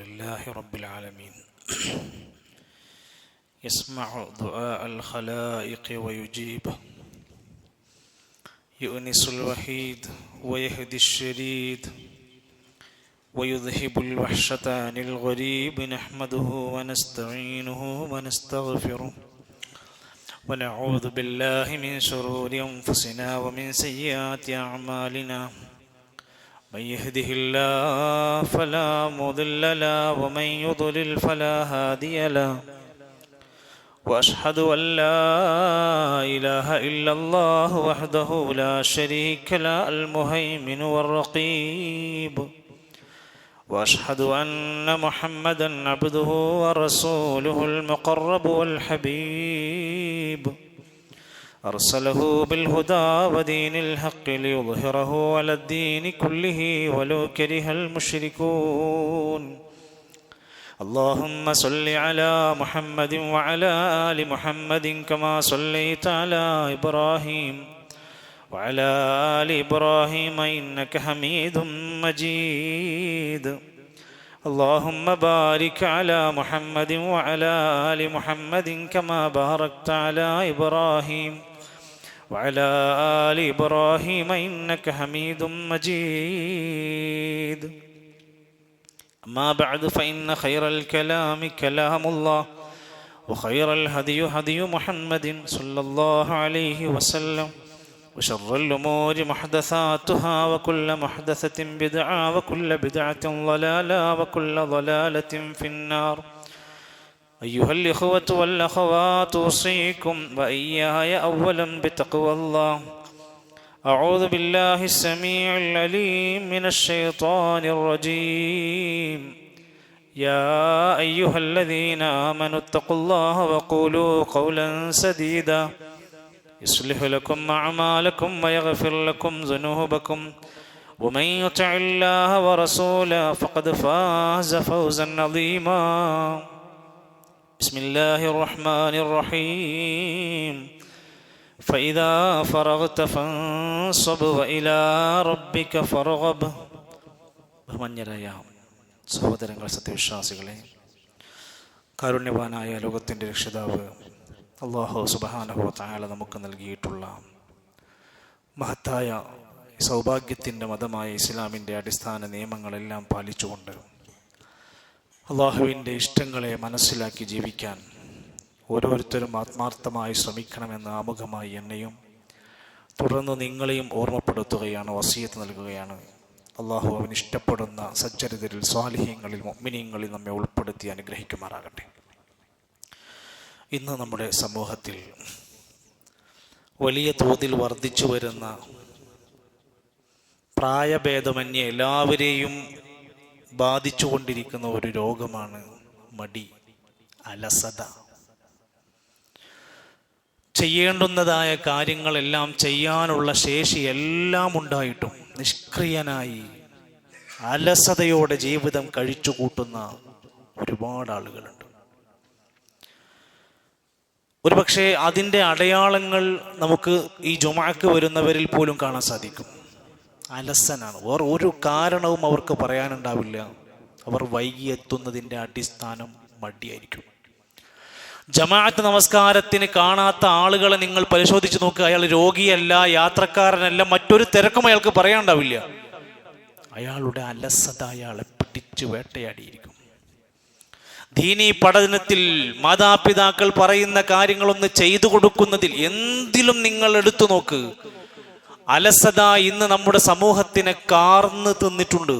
لله رب العالمين يسمع دعاء الخلائق ويجيب يؤنس الوحيد ويهدي الشريد ويذهب الوحشة عن الغريب نحمده ونستعينه ونستغفره ونعوذ بالله من شرور أنفسنا ومن سيئات أعمالنا من يهده الله فلا مضل له ومن يضلل فلا هادي له وأشهد أن لا إله إلا الله وحده لا شريك له المهيمن والرقيب وأشهد أن محمدا عبده ورسوله المقرب والحبيب أرسله بالهدى ودين الحق ليظهره على الدين كله ولو كره المشركون اللهم صل على محمد وعلى آل محمد كما صليت على إبراهيم وعلى آل إبراهيم إنك حميد مجيد اللهم بارك على محمد وعلى آل محمد كما باركت على إبراهيم وعلى آل إبراهيم إنك حميد مجيد أما بعد فإن خير الكلام كلام الله وخير الهدي هدي محمد صلى الله عليه وسلم وشر الأمور محدثاتها وكل محدثة بدعة وكل بدعة ضلالة وكل ضلالة في النار أيها الإخوة والأخوات أوصيكم وإياي أولا بتقوى الله أعوذ بالله السميع العليم من الشيطان الرجيم يا أيها الذين آمنوا اتقوا الله وقولوا قولا سديدا يصلح لكم أعمالكم ويغفر لكم ذنوبكم ومن يطع الله ورسوله فقد فاز فوزا عظيما بسم الله الرحمن الرحيم فإذا فرغت فانصب وإلى ربك فارغب ബഹുമാന്യരായ സഹോദരങ്ങൾ, സത്യവിശ്വാസികളെ, കാരുണ്യവാനായ ലോകത്തിൻ്റെ രക്ഷിതാവ് അല്ലാഹു സുബ്ഹാനഹു വ തആല നമുക്ക് നൽകിയിട്ടുള്ള മഹത്തായ സൗഭാഗ്യത്തിൻ്റെ മതമായ ഇസ്ലാമിൻ്റെ അടിസ്ഥാന നിയമങ്ങളെല്ലാം പാലിച്ചുകൊണ്ട് അള്ളാഹുവിൻ്റെ ഇഷ്ടങ്ങളെ മനസ്സിലാക്കി ജീവിക്കാൻ ഓരോരുത്തരും ആത്മാർത്ഥമായി ശ്രമിക്കണമെന്ന് ആമുഖമായി എന്നെയും തുടർന്ന് നിങ്ങളെയും ഓർമ്മപ്പെടുത്തുകയാണ്, വസിയത്ത് നൽകുകയാണ്. അള്ളാഹു അവൻ ഇഷ്ടപ്പെടുന്ന സജ്ജരിതരിൽ, സ്വാലിഹീങ്ങളിൽ, മുഅ്മിനീങ്ങളിൽ നമ്മെ ഉൾപ്പെടുത്തി അനുഗ്രഹിക്കുമാറാകട്ടെ. ഇന്ന് നമ്മുടെ സമൂഹത്തിൽ വലിയ തോതിൽ വർദ്ധിച്ചു വരുന്ന പ്രായഭേദമന്യേ എല്ലാവരെയും ബാധിച്ചുകൊണ്ടിരിക്കുന്ന ഒരു രോഗമാണ് മടി, അലസത. ചെയ്യേണ്ടുന്നതായ കാര്യങ്ങളെല്ലാം ചെയ്യാനുള്ള ശേഷി എല്ലാം ഉണ്ടായിട്ടും നിഷ്ക്രിയനായി അലസതയോടെ ജീവിതം കഴിച്ചു കൂട്ടുന്ന ഒരുപാട് ആളുകളുണ്ട്. ഒരുപക്ഷെ അതിൻ്റെ അടയാളങ്ങൾ നമുക്ക് ഈ ജുമുഅക്ക് വരുന്നവരിൽ പോലും കാണാൻ സാധിക്കും. അലസനാണ്, വേറെ ഒരു കാരണവും അവർക്ക് പറയാനുണ്ടാവില്ല. അവർ വൈകി എത്തുന്നതിൻ്റെ അടിസ്ഥാനം മടിയായിരിക്കും. ജമാഅത്ത് നമസ്കാരത്തിന് കാണാത്ത ആളുകളെ നിങ്ങൾ പരിശോധിച്ച് നോക്കുക. അയാൾ രോഗിയല്ല, യാത്രക്കാരനല്ല, മറ്റൊരു തിരക്കും അയാൾക്ക് പറയാനുണ്ടാവില്ല. അയാളുടെ അലസത അയാളെ പിടിച്ചു വേട്ടയാടിയിരിക്കും. ദീനീ പഠനത്തിൽ മാതാപിതാക്കൾ പറയുന്ന കാര്യങ്ങളൊന്ന് ചെയ്തു കൊടുക്കുന്നതിൽ എന്തിലും നിങ്ങൾ എടുത്തു നോക്ക്. അലസത ഇന്ന് നമ്മുടെ സമൂഹത്തിനെ കാർന്ന് തിന്നിട്ടുണ്ട്.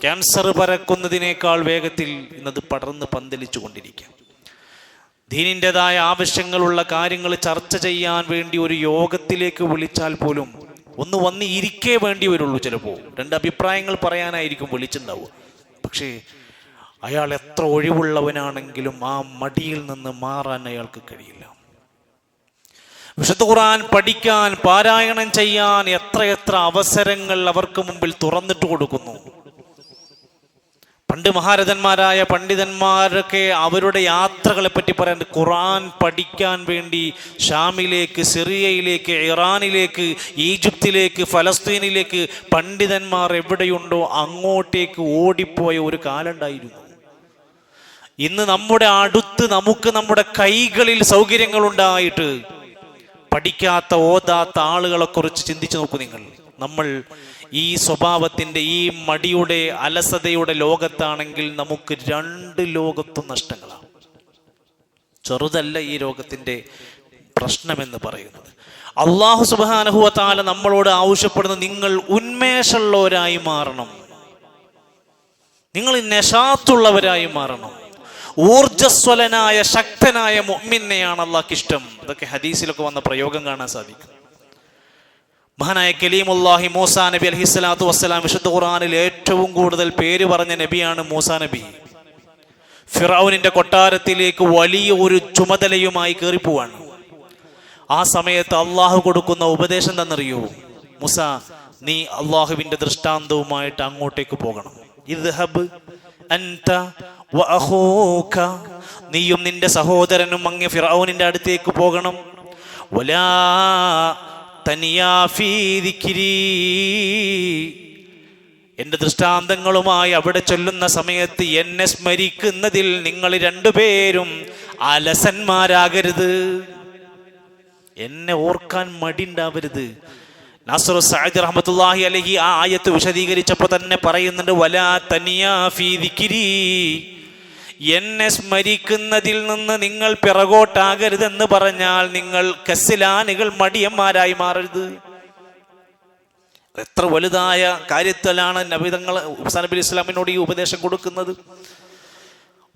ക്യാൻസർ പരക്കുന്നതിനേക്കാൾ വേഗത്തിൽ ഇന്നത് പടർന്ന് പന്തലിച്ചു കൊണ്ടിരിക്കുക. ദീനിൻ്റെതായ ആവശ്യങ്ങളുള്ള കാര്യങ്ങൾ ചർച്ച ചെയ്യാൻ വേണ്ടി ഒരു യോഗത്തിലേക്ക് വിളിച്ചാൽ പോലും ഒന്ന് വന്ന് ഇരിക്കേ വേണ്ടി വരുള്ളൂ. ചിലപ്പോൾ രണ്ട് അഭിപ്രായങ്ങൾ പറയാനായിരിക്കും വിളിച്ചിട്ടുണ്ടാവുക. പക്ഷേ അയാൾ എത്ര ഒഴിവുള്ളവനാണെങ്കിലും ആ മടിയിൽ നിന്ന് മാറാൻ അയാൾക്ക് കഴിയില്ല. വിശുദ്ധ ഖുർആൻ പഠിക്കാൻ, പാരായണം ചെയ്യാൻ എത്രയെത്ര അവസരങ്ങൾ അവർക്ക് മുമ്പിൽ തുറന്നിട്ട് കൊടുക്കുന്നു. പണ്ട് മഹാരഥന്മാരായ പണ്ഡിതന്മാരൊക്കെ അവരുടെ യാത്രകളെ പറ്റി പറയാൻ, ഖുർആൻ പഠിക്കാൻ വേണ്ടി ഷാമിലേക്ക്, സിറിയയിലേക്ക്, ഇറാനിലേക്ക്, ഈജിപ്തിലേക്ക്, ഫലസ്തീനിലേക്ക് പണ്ഡിതന്മാർ എവിടെയുണ്ടോ അങ്ങോട്ടേക്ക് ഓടിപ്പോയ ഒരു കാലുണ്ടായിരുന്നു. ഇന്ന് നമ്മുടെ അടുത്ത് നമുക്ക് നമ്മുടെ കൈകളിൽ സൗകര്യങ്ങൾ ഉണ്ടായിട്ട് പഠിക്കാത്ത ഓതാത്ത ആളുകളെ കുറിച്ച് ചിന്തിച്ചു നോക്കൂ നിങ്ങൾ. നമ്മൾ ഈ സ്വഭാവത്തിന്റെ ഈ മടിയുടെ അലസതയുടെ ലോകത്താണെങ്കിൽ നമുക്ക് 2 ലോകത്തും നഷ്ടങ്ങളാണ്. ചെറുതല്ല ഈ ലോകത്തിന്റെ പ്രശ്നമെന്ന് പറയുന്നത്. അല്ലാഹു സുബ്ഹാനഹു വ തആല നമ്മളോട് ആവശ്യപ്പെടുന്നത് നിങ്ങൾ ഉന്മേഷമുള്ളവരായി മാറണം, നിങ്ങൾ നശാത്തുള്ളവരായി മാറണം. ഊർജ്ജസ്വലനായ ശക്തനായ മുഅ്മിനെയാണ് അള്ളാഹ്ക്ക് ഇഷ്ടം. ഇതൊക്കെ ഹദീസിലൊക്കെ വന്ന പ്രയോഗം കാണാൻ സാധിക്കും. മഹാനായ കലീമുല്ലാഹി മൂസാ നബി അലൈഹിസ്സലാത്തു വസ്സലാം വിശുദ്ധ ഖുർആനിൽ ഏറ്റവും കൂടുതൽ പേര് പറഞ്ഞ നബിയാണ് മൂസാ നബി. ഫിറഔനിന്റെ കൊട്ടാരത്തിലേക്ക് വലിയ ഒരു ചുമതലയുമായി കയറിപ്പോവാണ്. ആ സമയത്ത് അള്ളാഹു കൊടുക്കുന്ന ഉപദേശം എന്താണെന്നറിയോ? മൂസാ, നീ അള്ളാഹുവിന്റെ ദൃഷ്ടാന്തവുമായിട്ട് അങ്ങോട്ടേക്ക് പോകണം. ഇദ്ഹബ് അൻത വഅഖൂക, നീയും നിന്റെ സഹോദരനും അങ്ങ് ഫിറഔനിന്റെ അടുത്തേക്ക് പോകണം. വലാ തനിയാ ഫീ ദിക്രി, എന്റെ ദൃഷ്ടാന്തങ്ങളുമായി അവിടെ ചൊല്ലുന്ന സമയത്ത് എന്നെ സ്മരിക്കുന്നതിൽ നിങ്ങൾ 2 പേരും അലസന്മാരാകരുത്, എന്നെ ഓർക്കാൻ മടി ഉണ്ടാവരുത്. നാസിറു സഅദി റഹ്മത്തുള്ളാഹി അലൈഹി ആ ആയത്ത് വിശദീകരിച്ചപ്പോൾ തന്നെ പറയുന്നുണ്ട്, വലാ തനിയാ ഫീ ദിക്രി, എന്നെ സ്മരിക്കുന്നതിൽ നിന്ന് നിങ്ങൾ പിറകോട്ടാകരുതെന്ന് പറഞ്ഞാൽ നിങ്ങൾ കസ്ലാനുകൾ, മടിയന്മാരായി മാറരുത്. എത്ര വലുതായ കാര്യത്തിലാണ് നബിതങ്ങൾ മൂസാ നബി ഇസ്ലാമിനോട് ഈ ഉപദേശം കൊടുക്കുന്നത്.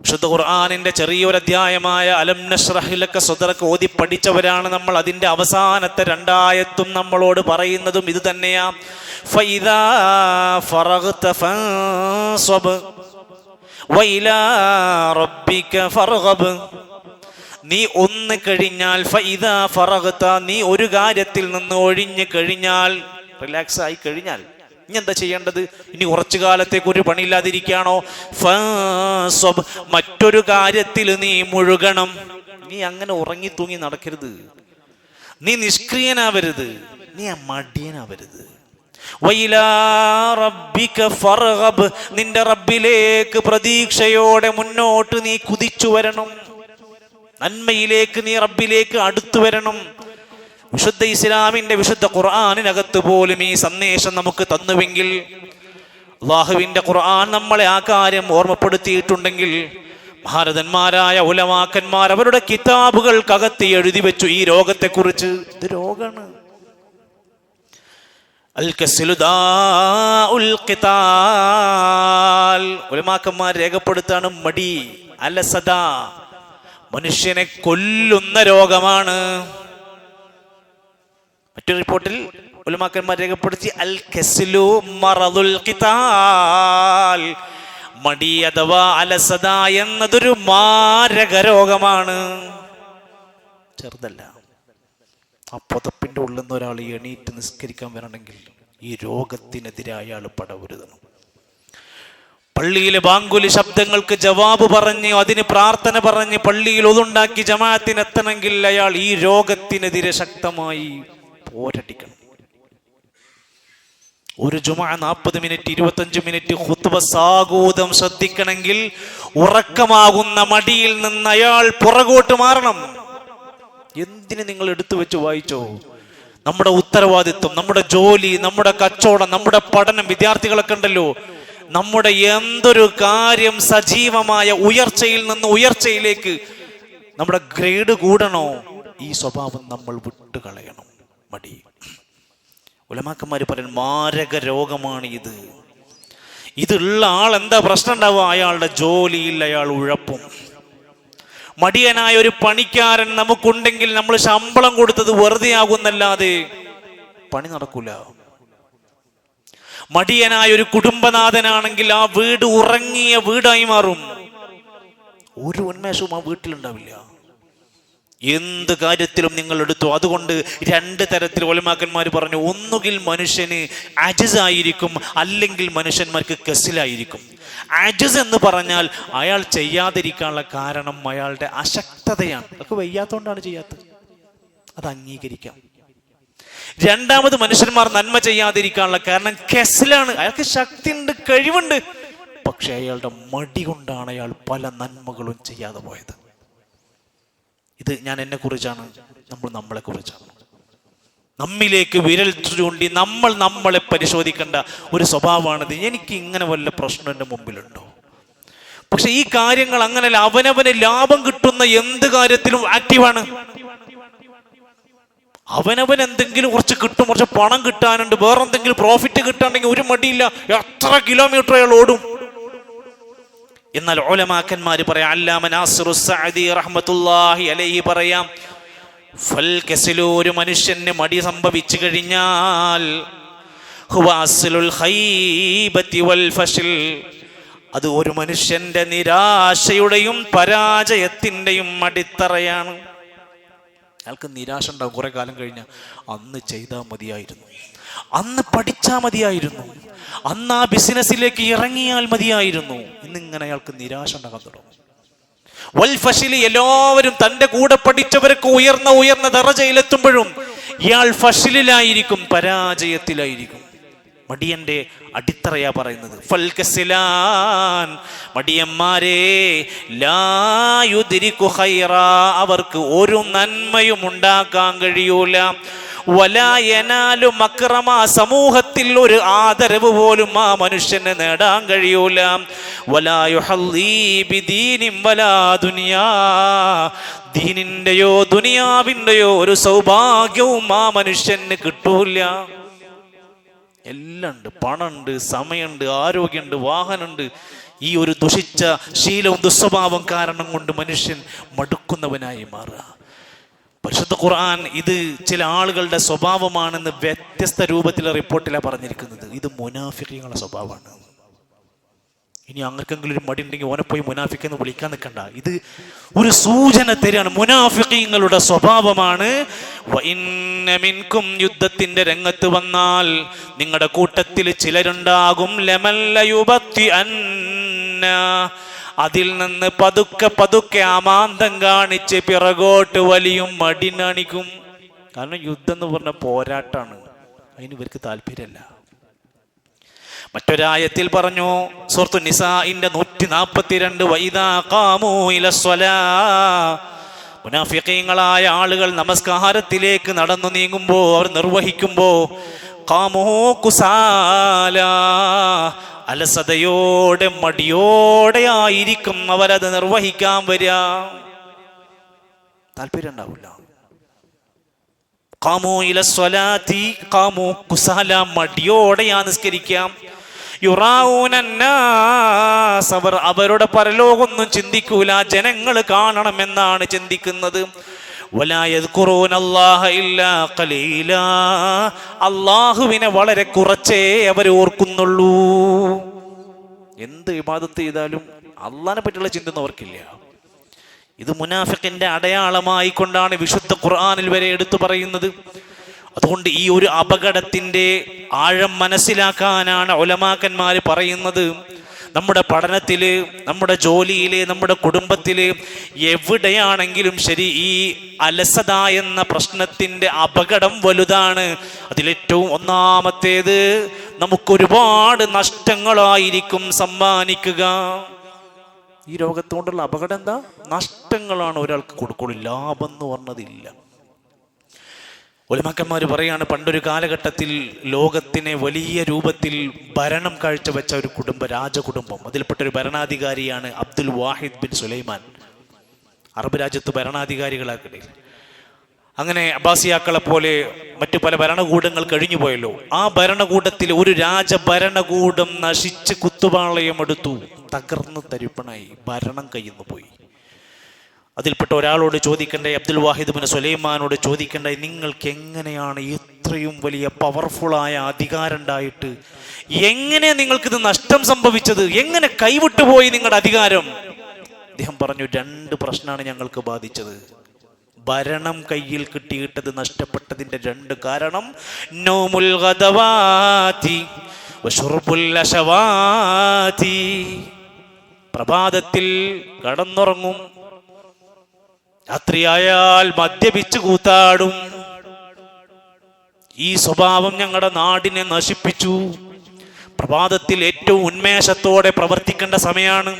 വിശുദ്ധ ഖുർആനിന്റെ ചെറിയൊരു അധ്യായമായ അലം നശ്റഹ് ലക സദ്റക ഓതി പഠിച്ചവരാണ് നമ്മൾ. അതിന്റെ അവസാനത്തെ 2 ആയത്തും നമ്മളോട് പറയുന്നതും ഇത് തന്നെയാ. ഫഇദാ ഫറഗ്ത ഫൻസബ് വഇലാ റബ്ബിക ഫർഗബ്, നീ ഒന്ന് കഴിഞ്ഞാൽ, ഫഇദാ ഫറഗ്ത, നീ ഒരു കാര്യത്തിൽ നിന്ന് ഒഴിഞ്ഞു കഴിഞ്ഞാൽ, റിലാക്സ് ആയി കഴിഞ്ഞാൽ ഇനി എന്താ ചെയ്യേണ്ടത്? ഇനി കുറച്ചു കാലത്തേക്ക് ഒരു പണിയില്ലാതിരിക്കുകയാണോ? ഫൻസബ്, മറ്റൊരു കാര്യത്തിൽ നീ മുഴുകണം. നീ അങ്ങനെ ഉറങ്ങി തൂങ്ങി നടക്കരുത്, നീ നിഷ്ക്രിയനാവരുത്, നീ മടിയനാവരുത്. വഇലാ റബ്ബിക ഫർഗബ്, നിന്റെ റബ്ബിലേക്ക് പ്രതീക്ഷയോടെ മുന്നോട്ട് നീ കുതിച്ചു വരണം, നന്മയിലേക്ക് നീ റബ്ബിലേക്ക് അടുത്തു വരണം. വിശുദ്ധ ഇസ്ലാമിന്റെ വിശുദ്ധ ഖുർആനിനകത്ത് പോലും ഈ സന്ദേശം നമുക്ക് തന്നുവെങ്കിൽ, അല്ലാഹുവിന്റെ ഖുർആൻ നമ്മളെ ആ കാര്യം ഓർമ്മപ്പെടുത്തിയിട്ടുണ്ടെങ്കിൽ, മഹാരഥന്മാരായ ഉലമാക്കന്മാർ അവരുടെ കിതാബുകൾക്കകത്ത് എഴുതി വെച്ചു ഈ രോഗത്തെക്കുറിച്ച്. ഇത് രോഗാണ്. ഉലമാക്കന്മാർ രേഖപ്പെടുത്താണ് മടി, അലസത മനുഷ്യനെ കൊല്ലുന്ന രോഗമാണ്. മറ്റൊരു റിപ്പോർട്ടിൽ ഉലമാക്കന്മാർ രേഖപ്പെടുത്തി അൽ കസ്ലു മറദുൽ ഖിതാൽ, മടി അഥവാ അലസത എന്നതൊരു മാരക രോഗമാണ്, ചെറുതല്ല. ആ പുതപ്പിന്റെ ഉള്ളിൽ നിന്ന് ഒരാൾ എണീറ്റ് നിസ്കരിക്കാൻ വരണമെങ്കിൽ ഈ രോഗത്തിനെതിരെ അയാൾ പടവരുതണം. പള്ളിയിലെ ബാങ്കുലി ശബ്ദങ്ങൾക്ക് ജവാബ് പറഞ്ഞ് അതിന് പ്രാർത്ഥന പറഞ്ഞ് പള്ളിയിൽ ഒതുണ്ടാക്കി ജമാഅത്തിനെത്തണമെങ്കിൽ അയാൾ ഈ രോഗത്തിനെതിരെ ശക്തമായി പോരടിക്കണം. ഒരു ജുമുഅ 40 മിനിറ്റ് 25 മിനിറ്റ് ഖുത്ബ സാഗൂതം ശ്രദ്ധിക്കണമെങ്കിൽ ഉറക്കമാകുന്ന മടിയിൽ നിന്ന് അയാൾ പുറകോട്ട് മാറണം. എന്തിന് നിങ്ങൾ എടുത്തു വെച്ച് വായിച്ചോ? നമ്മുടെ ഉത്തരവാദിത്വം, നമ്മുടെ ജോലി, നമ്മുടെ കച്ചവടം, നമ്മുടെ പഠനം, വിദ്യാർത്ഥികളൊക്കെ ഉണ്ടല്ലോ, നമ്മുടെ എന്തൊരു കാര്യം സജീവമായ ഉയർച്ചയിൽ നിന്ന് ഉയർച്ചയിലേക്ക് നമ്മുടെ ഗ്രേഡ് കൂടണോ, ഈ സ്വഭാവം നമ്മൾ വിട്ടുകളയണം. മടി, ഉലമാക്കന്മാർ പറയുന്ന മാരക രോഗമാണ് ഇത്. ഇതുള്ള ആൾ എന്താ പ്രശ്നം ഉണ്ടാവുക? അയാളുടെ ജോലിയിൽ അയാൾ ഉഴപ്പും. മടിയനായ ഒരു പണിക്കാരൻ നമുക്കുണ്ടെങ്കിൽ നമ്മൾ ശമ്പളം കൊടുത്തത് വെറുതെ ആകുന്നല്ലാതെ പണി നടക്കൂല. മടിയനായ ഒരു കുടുംബനാഥനാണെങ്കിൽ ആ വീട് ഉറങ്ങിയ വീടായി മാറും. ഒരു ഉന്മേഷവും ആ വീട്ടിലുണ്ടാവില്ല. എന്ത് കാര്യത്തിലും നിങ്ങൾ എടുത്തു. അതുകൊണ്ട് 2 തരത്തിൽ ഉലമാക്കന്മാർ പറഞ്ഞു. ഒന്നുകിൽ മനുഷ്യന് അജിസ് ആയിരിക്കും, അല്ലെങ്കിൽ മനുഷ്യന്മാർക്ക് കസിലായിരിക്കും. അജിസ് എന്ന് പറഞ്ഞാൽ അയാൾ ചെയ്യാതിരിക്കാനുള്ള കാരണം അയാളുടെ അശക്തതയാണ്. അതൊക്കെ വയ്യാത്തോണ്ടാണ് ചെയ്യാത്തത്, അത് അംഗീകരിക്കാം. രണ്ടാമത്, മനുഷ്യന്മാർ നന്മ ചെയ്യാതിരിക്കാനുള്ള കാരണം കെസലാണ്. അയാൾക്ക് ശക്തിയുണ്ട്, കഴിവുണ്ട്, പക്ഷെ അയാളുടെ മടി കൊണ്ടാണ് അയാൾ പല നന്മകളും ചെയ്യാതെ പോയത്. ഇത് ഞാൻ എന്നെ കുറിച്ചാണ്, നമ്മൾ നമ്മളെ കുറിച്ചാണ്. നമ്മിലേക്ക് വിരൽ ചൂണ്ടി നമ്മൾ നമ്മളെ പരിശോധിക്കേണ്ട ഒരു സ്വഭാവമാണിത്. എനിക്ക് ഇങ്ങനെ വല്ല പ്രശ്നം എൻ്റെ മുമ്പിലുണ്ടോ? പക്ഷെ ഈ കാര്യങ്ങൾ അങ്ങനെയല്ല. അവനവന് ലാഭം കിട്ടുന്ന എന്ത് കാര്യത്തിലും ആക്റ്റീവാണ്. അവനവൻ എന്തെങ്കിലും കുറച്ച് കിട്ടും, കുറച്ച് പണം കിട്ടാനുണ്ട്, വേറെ എന്തെങ്കിലും പ്രോഫിറ്റ് കിട്ടാണെങ്കിൽ ഒരു മടിയില്ല, എത്ര കിലോമീറ്റർ അയാൾ ഓടും. എന്നാൽ ഉലമാക്കന്മാർ പറയാം, അല്ലാമ നാസിറു സഅദി റഹ്മത്തുള്ളാഹി അലൈഹി പറയാം, ഫൽ കസ്ലു, ഒരു മനുഷ്യന് മടി സംഭവിച്ചു കഴിഞ്ഞാൽ ഹുവ അസ്ലുൽ ഖൈബതി വൽ ഫശ്ൽ, അത് ഒരു മനുഷ്യന്റെ നിരാശയുടെയും പരാജയത്തിന്റെയും അടിത്തറയാണ്. അയാൾക്ക് നിരാശ ഉണ്ടാവും കുറെ കാലം കഴിഞ്ഞാൽ. അന്ന് ചെയ്താൽ മതിയായിരുന്നു, അന്ന് പഠിച്ചാൽ മതിയായിരുന്നു, അന്ന് ആ ബിസിനസ്സിലേക്ക് ഇറങ്ങിയാൽ മതിയായിരുന്നു. ഇന്നിങ്ങനെ അയാൾക്ക് നിരാശ ഉണ്ടാകാൻ തുടങ്ങും. വൽ ഫശ്ൽ, എല്ലാവരും തൻ്റെ കൂടെ പഠിച്ചവരൊക്കെ ഉയർന്ന ദറജയിലെത്തുമ്പോഴും ഇയാൾ ഫശ്ലിലായിരിക്കും, പരാജയത്തിലായിരിക്കും. മടിയന്റെ അടിത്തറയാ പറയുന്നത്. ഫൽകസിലാൻ, മടിയന്മാരെ, ലാ യുദ്രികു ഖൈറാ, അവർക്ക് ഒരു നന്മയും ഉണ്ടാക്കാൻ കഴിയൂല. വലാ യനാലു മക്റമ, സമൂഹത്തിൽ ഒരു ആദരവ് പോലും ആ മനുഷ്യന് നേടാൻ കഴിയൂല. വലാ യുഹല്ലി ബിദീനിൻ വലാ ദുനിയാ, ദീനിന്റെയോ ദുനിയാവിന്റെയോ ഒരു സൗഭാഗ്യവും ആ മനുഷ്യന് കിട്ടൂല. എല്ലാം ഉണ്ട്, പണമുണ്ട്, സമയമുണ്ട്, ആരോഗ്യമുണ്ട്, വാഹനമുണ്ട്. ഈ ഒരു ദുഷിച്ച ശീലവും ദുസ്വഭാവം കാരണം കൊണ്ട് മനുഷ്യൻ മടുക്കുന്നവനായി മാറുക. പരിശുദ്ധ ഖുർആൻ ഇത് ചില ആളുകളുടെ സ്വഭാവമാണെന്ന് വ്യത്യസ്ത രൂപത്തിലെ റിപ്പോർട്ടിലാണ് പറഞ്ഞിരിക്കുന്നത്. ഇത് മുനാഫിഖീങ്ങളുടെ സ്വഭാവമാണ്. ഇനി ആർക്കെങ്കിലും ഒരു മടി ഉണ്ടെങ്കിൽ ഓനെ പോയി മുനാഫിഖ് എന്ന് വിളിക്കാൻ നിൽക്കണ്ട. ഇത് ഒരു സൂചന തരികയാണ്, മുനാഫിഖീങ്ങളുടെ സ്വഭാവമാണ്. വഇന്ന മിൻകും, യുദ്ധത്തിന്റെ രംഗത്ത് വന്നാൽ നിങ്ങളുടെ കൂട്ടത്തിൽ ചിലരുണ്ടാകും, ലമല്ലയുബത്തി അന്ന, അതിൽ നിന്ന് പതുക്കെ ആമാന്തം കാണിച്ച് പിറകോട്ട് വലിയും, മടി കാണിക്കും. കാരണം യുദ്ധം എന്ന് പറഞ്ഞ പോരാട്ടാണ്, അതിന് ഇവർക്ക് താല്പര്യമല്ല. മറ്റൊരായത്തിൽ പറഞ്ഞു, സൂറത്തു നിസാഇന്റെ 142, വഇദാ ഖാമൂ ഇലസ്സലാ, മുനാഫിഖീങ്ങളായ ആളുകൾ നമസ്കാരത്തിലേക്ക് നടന്നു നീങ്ങുമ്പോൾ, അവർ നിർവഹിക്കുമ്പോൾ, ഖാമൂ കുസാലാ, അലസതയോടെ മടിയോടെ ആയിരിക്കും അവരത് നിർവഹിക്കാൻ വരിക. താല്പര്യം ഉണ്ടാവില്ല. ഖാമൂ ഇലസ്സലാത്തി, ഖാമൂ കുസാലാ, മടിയോടെയാ നിസ്കരിക്കാം. യുറാഊനന്നാസ്, അവർ അവരുടെ പരലോകമൊന്നും ചിന്തിക്കൂല, ജനങ്ങൾ കാണണമെന്നാണ് ചിന്തിക്കുന്നത്. വലാ യദ്കുറൂനല്ലാഹ ഇല്ലാ ഖലീലാ, അല്ലാഹുവിനെ വളരെ കുറച്ചേ അവർ ഓർക്കുന്നുള്ളൂ. എന്ത് ഇബാദത്ത് ചെയ്താലും അള്ളാഹിനെ പറ്റിയുള്ള ചിന്തയൊന്നും അവർക്കില്ല. ഇത് മുനാഫിഖിന്റെ അടയാളമായി കൊണ്ടാണ് വിശുദ്ധ ഖുർആനിൽ വരെ എടുത്തു പറയുന്നത്. അതുകൊണ്ട് ഈ ഒരു അപകടത്തിന്റെ ആഴം മനസ്സിലാക്കാനാണ് ഉലമാക്കന്മാർ പറയുന്നത്. നമ്മുടെ പഠനത്തില്, നമ്മുടെ ജോലിയില്, നമ്മുടെ കുടുംബത്തില്, എവിടെയാണെങ്കിലും ശരി, ഈ അലസത എന്ന പ്രശ്നത്തിന്റെ അപകടം വലുതാണ്. അതിലേറ്റവും ഒന്നാമത്തേത്, നമുക്കൊരുപാട് നഷ്ടങ്ങളായിരിക്കും സമ്മാനിക്കുക. ഈ രോഗത്തോണ്ടുള്ള അപകടം എന്താ? നഷ്ടങ്ങളാണ് ഒരാൾക്ക് കൊടുക്കുള്ളൂ, ലാഭം എന്ന് പറഞ്ഞതില്ല. ഉലമാക്കന്മാർ പറയാണ്, പണ്ടൊരു കാലഘട്ടത്തിൽ ലോകത്തിനെ വലിയ രൂപത്തിൽ ഭരണം കാഴ്ചവെച്ച ഒരു കുടുംബം, രാജകുടുംബം, അതിൽപ്പെട്ടൊരു ഭരണാധികാരിയാണ് അബ്ദുൽ വാഹിദ് ബിൻ സുലൈമാൻ. അറബ് രാജ്യത്ത് ഭരണാധികാരികളാക്കിടയിൽ അങ്ങനെ അബ്ബാസിയാക്കളെ പോലെ മറ്റു പല ഭരണകൂടങ്ങൾ കഴിഞ്ഞു പോയല്ലോ. ആ ഭരണകൂടത്തിൽ ഒരു രാജഭരണകൂടം നശിച്ച് കുത്തുപാളയം എടുത്തു, തകർന്ന് തരിപ്പണായി, ഭരണം കയ്യിൽ നിന്ന് പോയി. അതിൽപ്പെട്ട ഒരാളോട് ചോദിക്കണ്ടേ, അബ്ദുൽ വാഹിദ് ബിൻ സുലൈമാനോട് ചോദിക്കണ്ടേ, നിങ്ങൾക്ക് എങ്ങനെയാണ് ഇത്രയും വലിയ പവർഫുള്ളായ അധികാരം ഉണ്ടായിട്ട് എങ്ങനെ നിങ്ങൾക്കിത് നഷ്ടം സംഭവിച്ചത്? എങ്ങനെ കൈവിട്ടു പോയി നിങ്ങളുടെ അധികാരം? അദ്ദേഹം പറഞ്ഞു, 2 പ്രശ്നമാണ് ഞങ്ങൾക്ക് ബാധിച്ചത്. ഭരണം കയ്യിൽ കിട്ടിയിട്ടത് നഷ്ടപ്പെട്ടതിന്റെ 2 കാരണം, നൗമുൽ ഗദവാതി വശുർബുൽ അശവാതി, പ്രഭാതത്തിൽ കടന്നുറങ്ങും, രാത്രിയായാൽ മദ്യപിച്ച് കൂത്താടും. ഈ സ്വഭാവം ഞങ്ങളുടെ നാടിനെ നശിപ്പിച്ചു. പ്രഭാതത്തിൽ ഏറ്റവും ഉന്മേഷത്തോടെ പ്രവർത്തിക്കേണ്ട സമയമാണ്.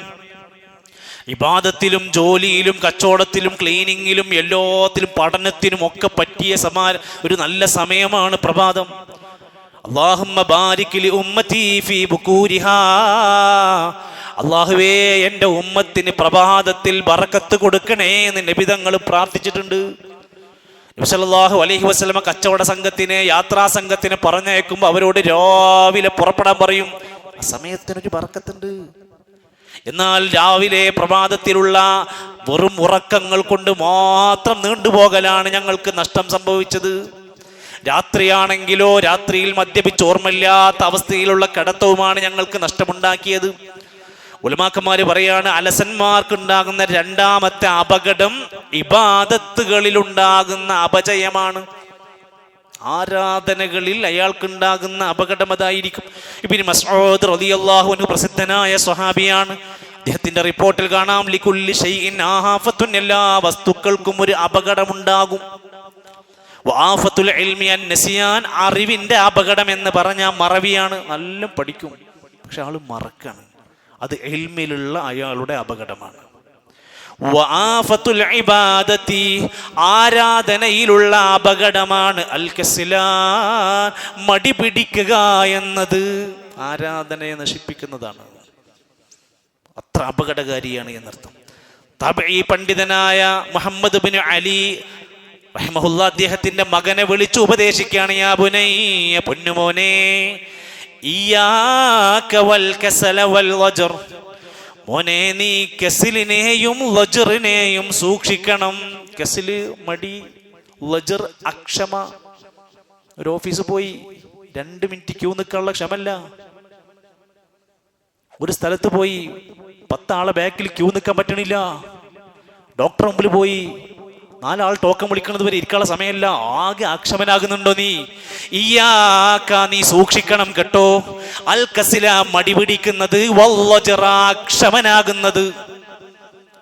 ഇബാദത്തിലും ജോലിയിലും കച്ചവടത്തിലും ക്ലീനിങ്ങിലും എല്ലാത്തിലും പഠനത്തിനും ഒക്കെ പറ്റിയ ഒരു നല്ല സമയമാണ് പ്രഭാതം. അല്ലാഹുമ്മ ബാരിക് ലി ഉമ്മതി ഫീ ബുകൂരിഹാ, അല്ലാഹുവേ എൻ്റെ ഉമ്മത്തിന് പ്രഭാതത്തിൽ ബറക്കത്ത് കൊടുക്കണേ എന്ന് നബി തങ്ങൾ പ്രാർത്ഥിച്ചിട്ടുണ്ട്. നബി സല്ലല്ലാഹു അലൈഹി വസല്ലമ കച്ചവട സംഘത്തിനെ, യാത്രാ സംഘത്തിനെ പറഞ്ഞയക്കുമ്പോൾ അവരോട് രാവിലെ പുറപ്പെടാൻ പറയും. ആ സമയത്തിനൊരു ബറക്കത്തുണ്ട്. എന്നാൽ രാവിലെ പ്രഭാതത്തിലുള്ള വെറും ഉറക്കങ്ങൾ കൊണ്ട് മാത്രം നീണ്ടുപോകലാണ് ഞങ്ങൾക്ക് നഷ്ടം സംഭവിച്ചത്. രാത്രിയാണെങ്കിലോ രാത്രിയിൽ മദ്യപിച്ച് ഓർമ്മയില്ലാത്ത അവസ്ഥയിലുള്ള കിടത്തവുമാണ് ഞങ്ങൾക്ക് നഷ്ടമുണ്ടാക്കിയത്. ഉലമാക്കന്മാര് പറയാണ്, അലസന്മാർക്കുണ്ടാകുന്ന രണ്ടാമത്തെ അപകടം ഇബാദത്തുകളിലുണ്ടാകുന്ന അപജയമാണ്. ആരാധനകളിൽ അയാൾക്കുണ്ടാകുന്ന അപകടം അതായിരിക്കും. ഇബ്നു മസ്ഊദ് റളിയല്ലാഹു അൻഹു പ്രസിദ്ധനായ സ്വഹാബിയാണ്. അദ്ദേഹത്തിന്റെ റിപ്പോർട്ടിൽ കാണാം, ലികുല്ലി ഷൈഇൻ ആഫത്തുൻ, എല്ലാ വസ്തുക്കൾക്കും ഒരു അപകടമുണ്ടാകും. വആഫത്തുൽ ഇൽമി അൻ-നസിയാൻ, അറിവിന്റെ അപകടം എന്ന് പറഞ്ഞാൽ മറവിയാണ്. നല്ല പഠിക്കും, പക്ഷെ ആള് മറക്കാണ്. അത് ഇൽമിലുള്ള അയാളുടെ അപകടമാണ്. വആഫത്തുൽ ഇബാദത്തി, ആരാധനയിലുള്ള അപകടമാണ് അൽ കസ്ലാൻ, മടി പിടിക്കുക എന്നത് ആരാധനയെ നശിപ്പിക്കുന്നതാണ്. അത്ര അപകടകാരിയാണ് എന്നർത്ഥം. തബഈ പണ്ഡിതനായ മുഹമ്മദ് ബിൻ അലി റഹിമഹുല്ലാ അദ്ദേഹത്തിന്റെ മകനെ വിളിച്ചു ഉപദേശിക്കുകയാണ്. യാ ബുനയ്യ, പൊന്നുമോനെ, ഇയ്യാക വൽ കസല വൽ വജ്ർ, മോനെ നീ കസിലിനെയും ലജറിനെയും സൂക്ഷിക്കണം. കസില് മടി, ലജർ അക്ഷമ. ഒരു ഓഫീസ് പോയി 2 മിനിറ്റ് ക്യൂ നിൽക്കാനുള്ള ക്ഷമല്ല. ഒരു സ്ഥലത്ത് പോയി 10 ആളെ ബാക്കിൽ ക്യൂ നിൽക്കാൻ പറ്റണില്ല. ഡോക്ടർ മുമ്പിൽ പോയി 4 ആൾ ടോക്കൺ വിളിക്കുന്നത് വരെ ഇരിക്കാനുള്ള സമയമല്ല. ആകെ അക്ഷമനാകുന്നുണ്ടോ നീ? ഇയ്യാക, നീ സൂക്ഷിക്കണം കേട്ടോ. അൽ കസില, മടി പിടിക്കുന്നത്, വല്ലജറ, അക്ഷമനാകുന്നത്.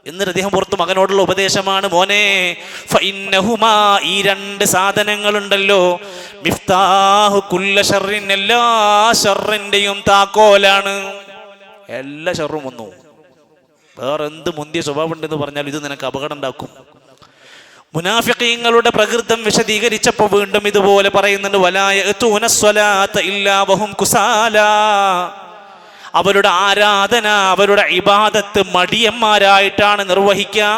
എന്നിട്ട് അദ്ദേഹം പുറത്ത് മകനോടുള്ള ഉപദേശമാണ്, മോനെ, ഫഇന്നഹുമാ, ഈ 2 സാധനങ്ങളുണ്ടല്ലോ, മിഫ്താഹു കുല്ല ശർറിൻ, എല്ലാ ശർറിന്റെയും താക്കോലാണ്. എല്ലാ ശർറും വന്നു. വേറെ എന്ത് മുന്തിയ സ്വഭാവം ഉണ്ടെന്ന് പറഞ്ഞാൽ ഇത് നിനക്ക് അപകടം ഉണ്ടാക്കും. മുനാഫിഖീങ്ങളുടെ പ്രകൃതം വിശദീകരിച്ചപ്പോൾ വീണ്ടും ഇതുപോലെ പറയുന്നുണ്ട്, വലാ യഅ്തൂന സ്വലാത്ത ഇല്ലാ വഹും കുസാലാ, അവരുടെ ആരാധന, അവരുടെ ഇബാദത്ത് മടിയന്മാരായിട്ടാണ് നിർവഹിക്കുക.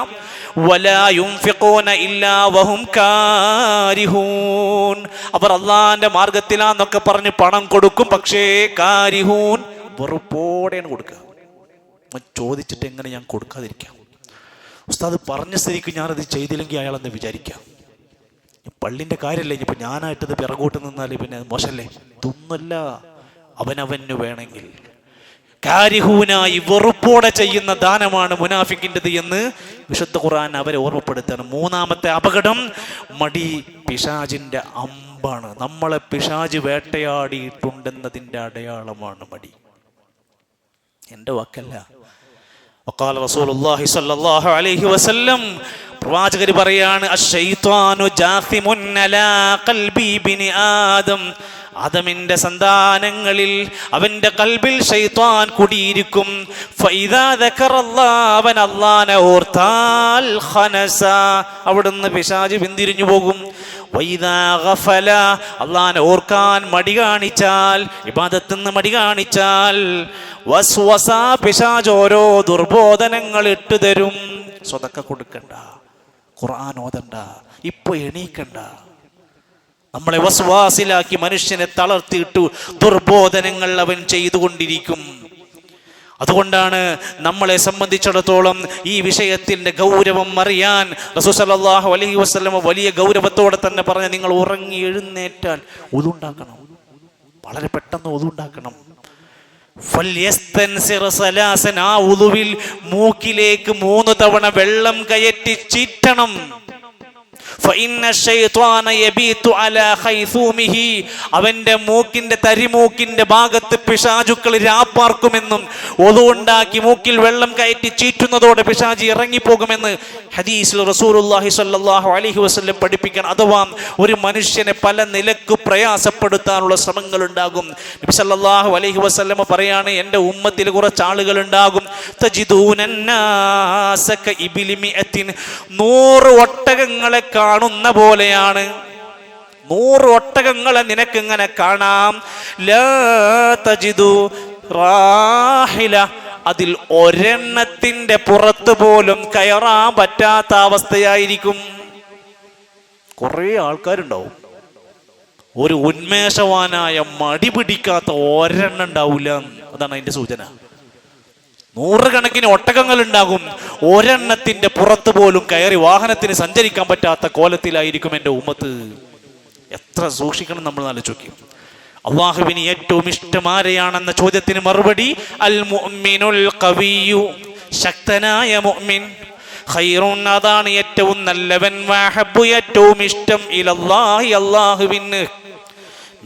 വലാ യുൻഫിഖൂന ഇല്ലാ വഹും കാരിഹൂൻ, അവർ അള്ളാന്റെ മാർഗത്തിലാന്നൊക്കെ പറഞ്ഞ് പണം കൊടുക്കും, പക്ഷേ കാരിഹൂൻ, വെറുപ്പോടെയാണ് കൊടുക്കുക. ചോദിച്ചിട്ട് എങ്ങനെ ഞാൻ കൊടുക്കാതിരിക്കാം? ഉസ്താദ് പറഞ്ഞ സ്ഥിതിക്ക് ഞാനത് ചെയ്തില്ലെങ്കിൽ അയാളെന്ന് വിചാരിക്കാം. പള്ളിൻ്റെ കാര്യമല്ലേ, ഇനിയിപ്പോൾ ഞാനായിട്ടത് പിറകോട്ട് നിന്നാൽ പിന്നെ മോശമല്ലേ? ഇതൊന്നുമല്ല, അവനവന് വേണമെങ്കിൽ. കാരിഹൂനായി, വെറുപ്പോടെ ചെയ്യുന്ന ദാനമാണ് മുനാഫിക്കിൻ്റെത് എന്ന് വിശുദ്ധ ഖുർആൻ അവരെ ഓർമ്മപ്പെടുത്താണ്. 3ാമത്തെ അപകടം മടി, പിശാചിൻ്റെ അമ്പാണ്. നമ്മളെ പിശാച് വേട്ടയാടിയിട്ടുണ്ടെന്നതിൻ്റെ അടയാളമാണ് മടി. എൻ്റെ വാക്കല്ല. വഖാല റസൂലുള്ളാഹി സ്വല്ലല്ലാഹു അലൈഹി വസല്ലം, പ്രവാചകർ പറയാണ്, അശ്ശൈത്വാനു ജാസിമുൻ അലാ ഖൽബി ഇബ്നി ആദം, ആദമിന്റെ സന്താനങ്ങളിൽ അവന്റെ കൽബിൽ ശൈത്വാൻ കുടിയിരിക്കും. ഫഇദാ ദക്കറല്ലാഹ്, അവൻ അല്ലാഹനെ ഓർത്താൽ ഖനസ, അവിടുന്ന് പിശാച് പിന്തിരിഞ്ഞു പോകും. വഇദാ ഗഫല, അല്ലാഹനെ ഓർക്കാൻ മടി കാണിച്ചാൽ, ഇബാദത്തിൽ നിന്ന് മടി കാണിച്ചാൽ, വസ്വസ, പിശാച് ഓരോ ദുർബോധനങ്ങൾ ഇട്ടു തരും. സ്വതക്ക കൊടുക്കണ്ട, ഖുർആൻ ഓതണ്ട, ഇപ്പൊ എണീക്കണ്ട. നമ്മളെ വസ്വാസിലാക്കി മനുഷ്യനെ തളർത്തിയിട്ടു ദുർബോധനങ്ങൾ അവൻ ചെയ്തുകൊണ്ടിരിക്കും. അതുകൊണ്ടാണ് നമ്മളെ സംബന്ധിച്ചിടത്തോളം ഈ വിഷയത്തിന്റെ ഗൗരവം അറിയാൻ റസൂൽ സല്ലല്ലാഹു അലൈഹി വസല്ലം വലിയ ഗൗരവത്തോടെ തന്നെ പറഞ്ഞ, നിങ്ങൾ ഉറങ്ങി എഴുന്നേറ്റാൽ ഒതു ഉണ്ടാക്കണം, വളരെ പെട്ടെന്ന് ഒതു ഉണ്ടാക്കണം. ആ ഉളുവിൽ മൂക്കിലേക്ക് 3 തവണ വെള്ളം കയറ്റി ചീറ്റണം. അവന്റെ മൂക്കിന്റെ തരിമൂക്കിന്റെ ഭാഗത്ത് പിശാചുക്കൾ രാപ്പാർക്കുമെന്നും ഒതുണ്ടാക്കി മൂക്കിൽ വെള്ളം കയറ്റി ചീറ്റുന്നതോടെ പിശാചി ഇറങ്ങിപ്പോകുമെന്ന് ഹദീസിൽ റസൂലുള്ളാഹി സ്വല്ലല്ലാഹു അലൈഹി വസല്ലം പഠിപ്പിക്കണം. അഥവാ ഒരു മനുഷ്യനെ പല നിലക്ക് പ്രയാസപ്പെടുത്താനുള്ള ശ്രമങ്ങൾ ഉണ്ടാകും. നബി സല്ലല്ലാഹു അലൈഹി വസല്ലം പറയാണ്, എൻ്റെ ഉമ്മത്തിൽ കുറച്ച് ആളുകൾ ഉണ്ടാകും, 100 ഒട്ടകങ്ങളെ കാണുന്ന പോലെയാണ്. 100 ഒട്ടകങ്ങളെ നിനക്കിങ്ങനെ കാണാം. ലാ തജിദു റാഹില, അതിൽ ഒരെണ്ണത്തിന്റെ പുറത്ത് പോലും കയറാൻ പറ്റാത്ത അവസ്ഥയായിരിക്കും. കുറെ ആൾക്കാരുണ്ടാവും, ഒരു ഉന്മേഷവാനായ മടി പിടിക്കാത്ത ഒരെണ്ണം ഉണ്ടാവില്ല. അതാണ് അതിന്റെ സൂചന. 100 കണക്കിന് ഒട്ടകങ്ങൾ ഉണ്ടാകും, ഒരെണ്ണത്തിന്റെ പുറത്ത് പോലും കയറി വാഹനത്തിന് സഞ്ചരിക്കാൻ പറ്റാത്ത കോലത്തിലായിരിക്കും എൻ്റെ ഉമ്മത്ത്. എത്ര സൂക്ഷിക്കണം നമ്മൾ ആലോചിക്കും. അള്ളാഹുവിന് ഏറ്റവും ഇഷ്ടം ആരെയാണെന്ന ചോദ്യത്തിന് മറുപടി അൽ മുഅ്മിനുൽ ഖവിയ്യു, ശക്തനായ മുഅ്മിൻ. ഖൈറുൻ, അതാണ് ഏറ്റവും നല്ലവൻ. വഹബ്ബു, ഏറ്റവും ഇഷ്ടം. ഇലല്ലാഹി, അള്ളാഹുവിന്.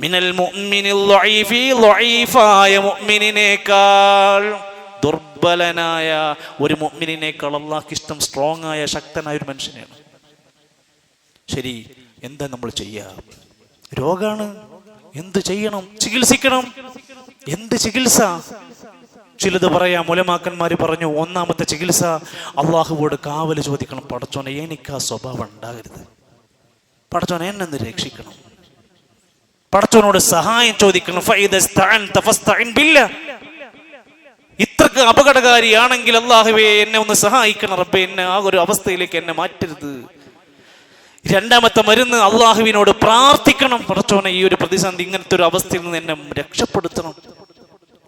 മിനൽ മുഅ്മിനിൽ ളഈഫി, ളഈഫായ മുഅ്മിനിനേക്കാൾ, ദുർബലനായ ഒരു മുഅ്മിനിനേക്കാൾ അള്ളാഹ്ക്ക് ഇഷ്ടം സ്ട്രോങ് ആയ ശക്തനായ ഒരു മനുഷ്യനാണ്. ശരി, എന്താ നമ്മൾ ചെയ്യുക? രോഗാണ്, എന്ത് ചെയ്യണം? ചികിത്സിക്കണം. എന്ത് ചികിത്സ? ചിലത് പറയാം. ഉലമാക്കന്മാര് പറഞ്ഞു, ഒന്നാമത്തെ ചികിത്സ അള്ളാഹുവോട് കാവല് ചോദിക്കണം. പടച്ചോനെ, എനിക്ക് ആ സ്വഭാവം ഉണ്ടാകരുത്. പടച്ചോനെ, എന്നെ രക്ഷിക്കണം. പടച്ചോനോട് സഹായം ചോദിക്കണം. ഇത്രക്ക് അപകടകാരിയാണെങ്കിൽ അള്ളാഹുവേ, എന്നെ ഒന്ന് സഹായിക്കണം റബ്ബേ, എന്നെ ആ ഒരു അവസ്ഥയിലേക്ക് എന്നെ മാറ്റരുത്. രണ്ടാമത്തെ മരുന്ന്, അള്ളാഹുവിനോട് പ്രാർത്ഥിക്കണം. പടച്ചോനെ, ഈ ഒരു പ്രതിസന്ധി, ഇങ്ങനത്തെ ഒരു അവസ്ഥയിൽ നിന്ന് എന്നെ രക്ഷപ്പെടുത്തണം.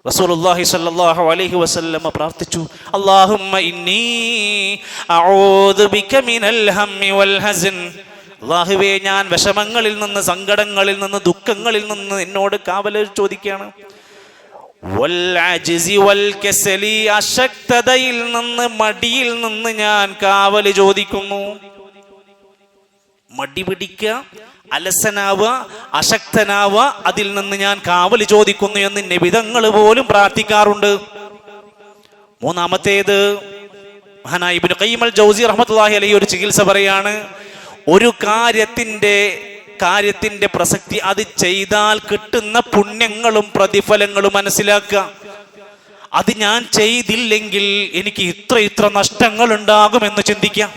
റസൂലുള്ളാഹി സ്വല്ലല്ലാഹു അലൈഹി വസല്ലം പ്രാർത്ഥിച്ചു, അല്ലാഹുമ്മ ഇന്നി അഊദു ബിക മിനൽ ഹമ്മി വൽ ഹസൻ. അല്ലാഹുവേ, ഞാൻ വിഷമങ്ങളിൽ നിന്ന്, സങ്കടങ്ങളിൽ നിന്ന്, ദുഃഖങ്ങളിൽ നിന്ന് എന്നോട് കാവൽ ചോദിക്കുകയാണ്. വൽ അജ്സി വൽ കസലി, അശക്തതയിൽ നിന്ന്, മടിയിൽ നിന്ന് ഞാൻ കാവൽ ചോദിക്കുന്നു. മടി പിടിക്കുക, അലസനാവുക, അശക്തനാവുക, അതിൽ നിന്ന് ഞാൻ കാവല് ചോദിക്കുന്നു എന്ന് നബിതങ്ങൾ പോലും പ്രാർത്ഥിക്കാറുണ്ട്. മൂന്നാമത്തേത്, മഹാനായ ഇബ്നു ഖയ്യിം അൽ ജൗസി റഹ്മത്തുള്ളാഹി അലൈഹി ഒരു ചികിത്സ പറയാണ്. ഒരു കാര്യത്തിന്റെ പ്രസക്തി, അത് ചെയ്താൽ കിട്ടുന്ന പുണ്യങ്ങളും പ്രതിഫലങ്ങളും മനസ്സിലാക്കുക. അത് ഞാൻ ചെയ്തില്ലെങ്കിൽ എനിക്ക് ഇത്ര നഷ്ടങ്ങൾ ഉണ്ടാകുമെന്ന് ചിന്തിക്കാം.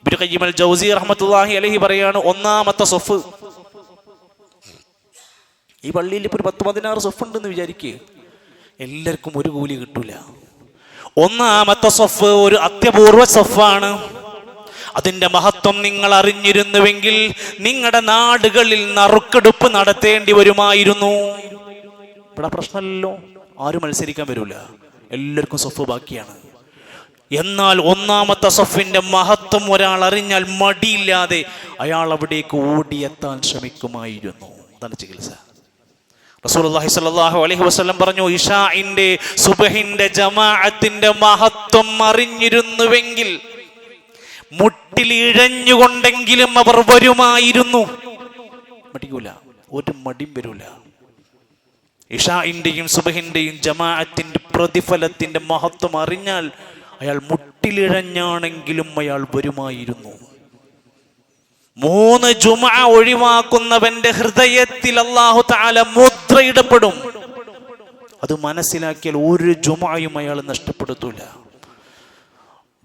ഇബ്നു ഖയ്യിം അൽ ജൗസി റഹ്മത്തുള്ളാഹി അലൈഹി പറയാണ്, ഒന്നാമത്തെ സൊഫ്. ഈ പള്ളിയിൽ ഇപ്പോൾ ഒരു 10-16 സൊഫ് ഉണ്ടെന്ന് വിചാരിക്കുക, എല്ലാവർക്കും ഒരു കൂലി കിട്ടൂല. ഒന്നാമത്തെ സൊഫ് ഒരു അത്യപൂർവ സൊഫാണ്. അതിന്റെ മഹത്വം നിങ്ങൾ അറിഞ്ഞിരുന്നുവെങ്കിൽ നിങ്ങളുടെ നാടുകളിൽ നറുക്കെടുപ്പ് നടത്തേണ്ടി വരുമായിരുന്നു. ഇവിടെ പ്രശ്നമല്ലല്ലോ, ആരും മത്സരിക്കാൻ വരൂല, എല്ലാവർക്കും സൊഫ് ബാക്കിയാണ്. എന്നാൽ ഒന്നാമത്തെ സഫിന്റെ മഹത്വം ഒരാൾ അറിഞ്ഞാൽ മടിയില്ലാതെ അയാൾ അവിടേക്ക് ഓടിയെത്താൻ ശ്രമിക്കുമായിരുന്നു. അതാണ് ചികിത്സ. റസൂലുള്ളാഹി സ്വല്ലല്ലാഹു അലൈഹി വസല്ലം പറഞ്ഞു, ഇശാഇന്റെ സുബ്ഹിന്റെ ജമാഅത്തിന്റെ മഹത്വം അറിഞ്ഞിരുന്നുവെങ്കിൽ മുട്ടിലിഴഞ്ഞുകൊണ്ടെങ്കിലും അവർ വരുമായിരുന്നു. മടിക്കൂല, ഒരു മടിയും വരൂല. ഇശാഇന്റെയും സുബ്ഹിന്റെയും ജമാഅത്തിന്റെ പ്രതിഫലത്തിന്റെ മഹത്വം അറിഞ്ഞാൽ അയാൾ മുട്ടിലിഴഞ്ഞാണെങ്കിലും അയാൾ വരുമായിരുന്നു. 3 ജുമുഅ ഒഴിവാക്കുന്നവന്റെ ഹൃദയത്തിൽ അല്ലാഹു തആല മുദ്രയിടപ്പെടും. അത് മനസ്സിലാക്കിയാൽ ഒരു ജുമുഅയും അയാൾ നഷ്ടപ്പെടുത്തൂല.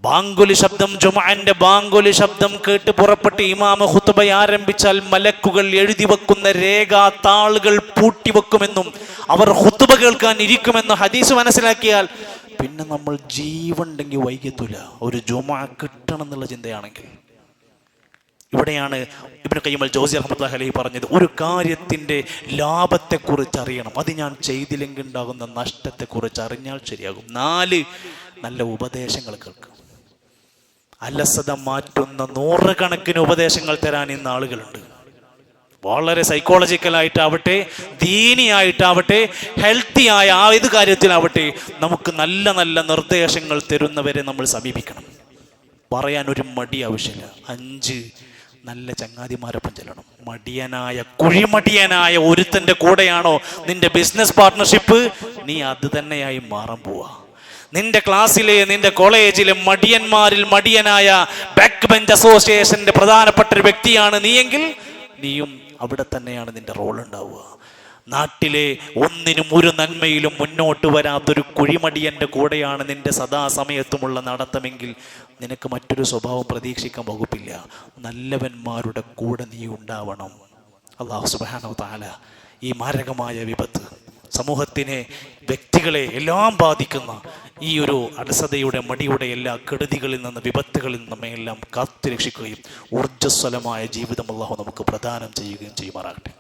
ബാങ്കുലി ശബ്ദം, ജുമുഅന്റെ ബാങ്കുലി ശബ്ദം കേട്ട് പുറപ്പെട്ട് ഇമാമ ഖുത്ബ ആരംഭിച്ചാൽ മലക്കുകൾ എഴുതി വെക്കുന്ന രേഖാ താളുകൾ പൂട്ടിവെക്കുമെന്നും അവർ ഖുത്ബ കേൾക്കാൻ ഇരിക്കുമെന്നും ഹദീസ് മനസ്സിലാക്കിയാൽ പിന്നെ നമ്മൾ ജീവനുണ്ടെങ്കിൽ വൈകത്തൂല, ഒരു ജുമുഅ കിട്ടണം എന്നുള്ള ചിന്തയാണെങ്കിൽ. ഇവിടെയാണ് ഇബ്നു ഖയ്യിം അൽ ജൗസി റഹ്മത്തുള്ളാഹി അലൈഹി പറഞ്ഞത്, ഒരു കാര്യത്തിന്റെ ലാഭത്തെക്കുറിച്ച് അറിയണം, അത് ഞാൻ ചെയ്തില്ലെങ്കിൽ ഉണ്ടാകുന്ന നഷ്ടത്തെക്കുറിച്ച് അറിഞ്ഞാൽ ശരിയാകും. 4 നല്ല ഉപദേശങ്ങൾ കേൾക്കും. അലസത മാറ്റുന്ന 100 കണക്കിന് ഉപദേശങ്ങൾ തരാൻ ഇന്ന് ആളുകളുണ്ട്. വളരെ സൈക്കോളജിക്കലായിട്ടാവട്ടെ, ദീനിയായിട്ടാവട്ടെ, ഹെൽത്തി ആയ ഏത് കാര്യത്തിലാവട്ടെ, നമുക്ക് നല്ല നല്ല നിർദ്ദേശങ്ങൾ തരുന്നവരെ നമ്മൾ സമീപിക്കണം. പറയാൻ ഒരു മടി ആവശ്യമില്ല. 5 നല്ല ചങ്ങാതിമാരൊപ്പം ചെല്ലണം. കുഴിമടിയനായ ഒരുത്തൻ്റെ കൂടെയാണോ നിന്റെ ബിസിനസ് പാർട്ട്ണർഷിപ്പ്, നീ അത് തന്നെയായി മാറാൻ പോവാ. നിന്റെ ക്ലാസ്സിലെ, നിന്റെ കോളേജിലെ മടിയന്മാരിൽ മടിയനായ ബാക്ക് ബെഞ്ച് അസോസിയേഷന്റെ പ്രധാനപ്പെട്ട ഒരു വ്യക്തിയാണ് നീയെങ്കിൽ നീയും അവിടെ തന്നെയാണ് നിന്റെ റോൾ ഉണ്ടാവുക. നാട്ടിലെ ഒന്നിനും ഒരു നന്മയിലും മുന്നോട്ട് വരാത്തൊരു കുഴിമടിയന്റെ കൂടെയാണ് നിന്റെ സദാസമയത്തുമുള്ള നടത്തമെങ്കിൽ നിനക്ക് മറ്റൊരു സ്വഭാവം പ്രതീക്ഷിക്കാൻ വകുപ്പില്ല. നല്ലവന്മാരുടെ കൂടെ നീ ഉണ്ടാവണം. അല്ലാഹു സുബ്ഹാനഹു വ തആല ഈ മാരകമായ വിപത്ത്, സമൂഹത്തിനെ, വ്യക്തികളെ എല്ലാം ബാധിക്കുന്ന ഈ ഒരു അലസതയുടെ, മടിയുടെ എല്ലാ കെടുതികളിൽ നിന്ന്, വിപത്തുകളിൽ നിന്ന് നമ്മയെല്ലാം കാത്തുരക്ഷിക്കുകയും ഊർജ്ജസ്വലമായ ജീവിതം അല്ലാഹു നമുക്ക് പ്രദാനം ചെയ്യുകയും ചെയ്യുമാറാകട്ടെ.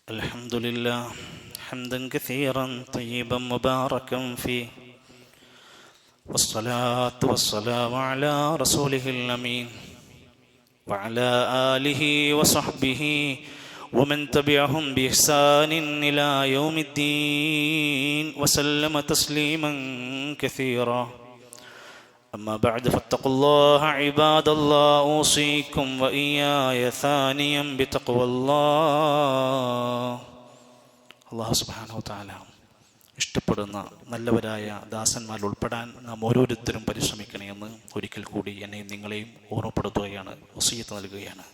അൽഹംദുലില്ലാഹ് ഹംദൻ കസീറൻ തയ്യിബൻ മുബാറകൻ ഫീഹി വസ്സലാത്തു വസ്സലാമു അലാ റസൂലിഹിൽ അമീൻ വഅലാ ആലിഹി വസഹ്ബിഹി വമൻ തബിഅഹും ബിഇഹ്സാനിൻ ഇലാ യൗമിദ്ദീൻ വസല്ലമ തസ്ലീമൻ കസീറാ. أما بعد فاتقوا الله عباد الله أوصيكم وإياي ثانيا بتقوى الله. അല്ലാഹു സുബ്ഹാനഹു വ തആല ഇഷ്ടപ്പെടുന്ന നല്ലവരായ ദാസന്മാരിൽ ഉൾപ്പെടാൻ നാം ഓരോരുത്തരും പരിശ്രമിക്കണേ എന്ന് ഒരിക്കൽ കൂടി എന്നെയും നിങ്ങളെയും ഓർമ്മപ്പെടുത്തുകയാണ്, വസിയ്യത്ത് നൽകുകയാണ്.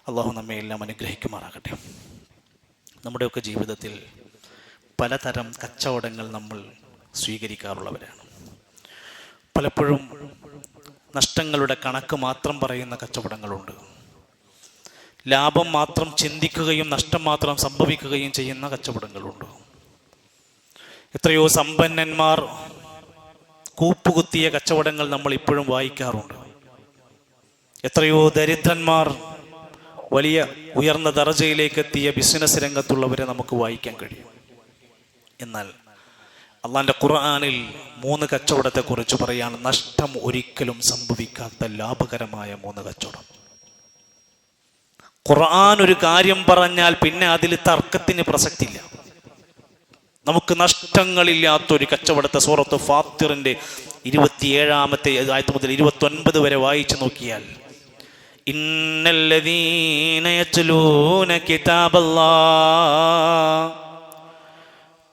അല്ലാഹു നമ്മെ എല്ലാം അനുഗ്രഹിക്കുമാറാകട്ടെ. നമ്മുടെയൊക്കെ ജീവിതത്തിൽ പലതരം കച്ചവടങ്ങൾ നമ്മൾ സ്വീകരിക്കാറുള്ളവരാണ്. പലപ്പോഴും നഷ്ടങ്ങളുടെ കണക്ക് മാത്രം പറയുന്ന കച്ചവടങ്ങളുണ്ട്. ലാഭം മാത്രം ചിന്തിക്കുകയും നഷ്ടം മാത്രം സംഭവിക്കുകയും ചെയ്യുന്ന കച്ചവടങ്ങളുണ്ട്. എത്രയോ സമ്പന്നന്മാർ കൂപ്പുകുത്തിയ കച്ചവടങ്ങൾ നമ്മൾ ഇപ്പോഴും വായിക്കാറുണ്ട്. എത്രയോ ദരിദ്രന്മാർ വലിയ ഉയർന്ന ദർജയിലേക്ക് എത്തിയ ബിസിനസ് രംഗത്തുള്ളവരെ നമുക്ക് വായിക്കാൻ കഴിയും. എന്നാൽ അള്ളാന്റെ ഖുർആനിൽ 3 കച്ചവടത്തെ കുറിച്ച് പറയാണ്. നഷ്ടം ഒരിക്കലും സംഭവിക്കാത്ത ലാഭകരമായ 3 കച്ചവടം. ഖുർആൻ ഒരു കാര്യം പറഞ്ഞാൽ പിന്നെ അതിൽ തർക്കത്തിന് പ്രസക്തിയില്ല. നമുക്ക് നഷ്ടങ്ങളില്ലാത്തൊരു കച്ചവടത്തെ സൂറത്ത് ഫാത്തിറിന്റെ 27-ാമത്തെ ആയത്ത് മുതൽ 29 വരെ വായിച്ചു നോക്കിയാൽ, ഇന്നല്ലദീന യത്ലൂന കിതാബല്ലാഹ്,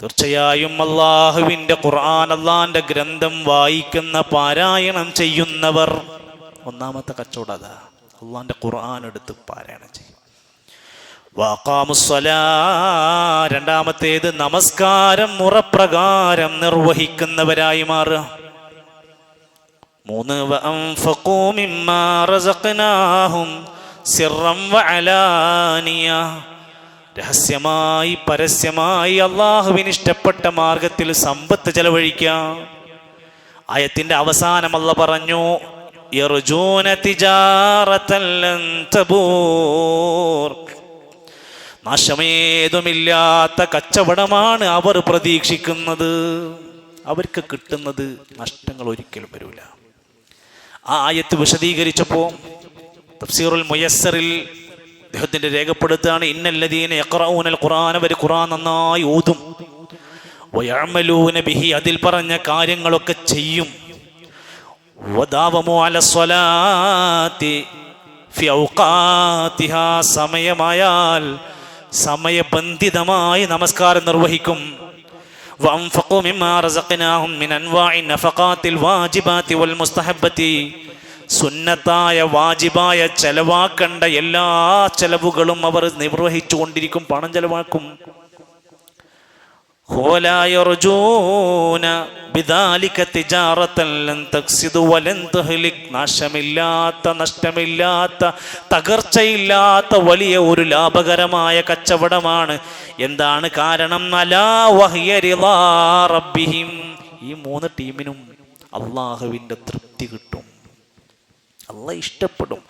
തീർച്ചയായും അല്ലാഹുവിൻ്റെ ഖുർആൻ, അല്ലാഹുവിൻ്റെ ഗ്രന്ഥം വായിക്കുന്ന, പാരായണം ചെയ്യുന്നവർ. ഒന്നാമത്തെ കച്ചവടം അതാ, അല്ലാഹുവിൻ്റെ ഖുർആൻ എടുത്ത് പാരായണം ചെയ്യും. വഖാമുസ്സലാ, രണ്ടാമത്തേത് നമസ്കാരം മുറപ്രകാരം നിർവഹിക്കുന്നവരായി മാറുക. 3 വഅൻഫഖൂ മിമ്മാ റസഖ്നാഹും സിർറൻ വഅലാനിയ, രഹസ്യമായി പരസ്യമായി അള്ളാഹുവിന് ഇഷ്ടപ്പെട്ട മാർഗത്തിൽ സമ്പത്ത് ചെലവഴിക്കാം. ആയത്തിന്റെ അവസാനം അല്ലാഹു പറഞ്ഞു, യർജൂന തിജാറതൻ ലൻ തബൂർ, നാശമേതുമില്ലാത്ത കച്ചവടമാണ് അവർ പ്രതീക്ഷിക്കുന്നത്. അവർക്ക് കിട്ടുന്നത് നഷ്ടങ്ങൾ ഒരിക്കലും വരില്ല. ആ ആയത്ത് വിശദീകരിച്ചപ്പോൾ തഫ്സീറുൽ മുയസ്സറിൽ അദ്ദേഹത്തിന്റെ രേഖപ്പെടുത്താണ്, ഇന്നല്ലദീന യഖറഊനൽ ഖുർആന, അവർ ഖുർആൻ നന്നായി ഓതും, വയഅമലൂന ബിഹി, അതിൽ പറഞ്ഞ കാര്യങ്ങളൊക്കെ ചെയ്യും, വദാവമു അലസ്സലാത്തി ഫി ഔഖാതിഹാ, സമയമായാൽ സമയബന്ധിതമായി നമസ്കാരം നിർവഹിക്കും. വഅൻഫഖൂ മിമ്മാ റസഖ്നാഹും മിൻ അൻവാഇ നഫഖാത്തിൽ വാജിബാത്തി വൽ മുസ്തഹബ്ബത്തി, സുന്നത്തായ വാജിബായ ചെലവാക്കേണ്ട എല്ലാ ചെലവുകളും അവർ നിർവഹിച്ചു കൊണ്ടിരിക്കും, പണം ചെലവാക്കും. നാശമില്ലാത്ത, നഷ്ടമില്ലാത്ത, തകർച്ചയില്ലാത്ത വലിയ ഒരു ലാഭകരമായ കച്ചവടമാണ്. എന്താണ് കാരണം? അലാ വഹിയ റിളാ റബ്ബിഹിം, ഈ 3 ടീമിനും അള്ളാഹുവിൻ്റെ തൃപ്തി കിട്ടും, അല്ലാഹ് ഇഷ്ടപ്പെടും.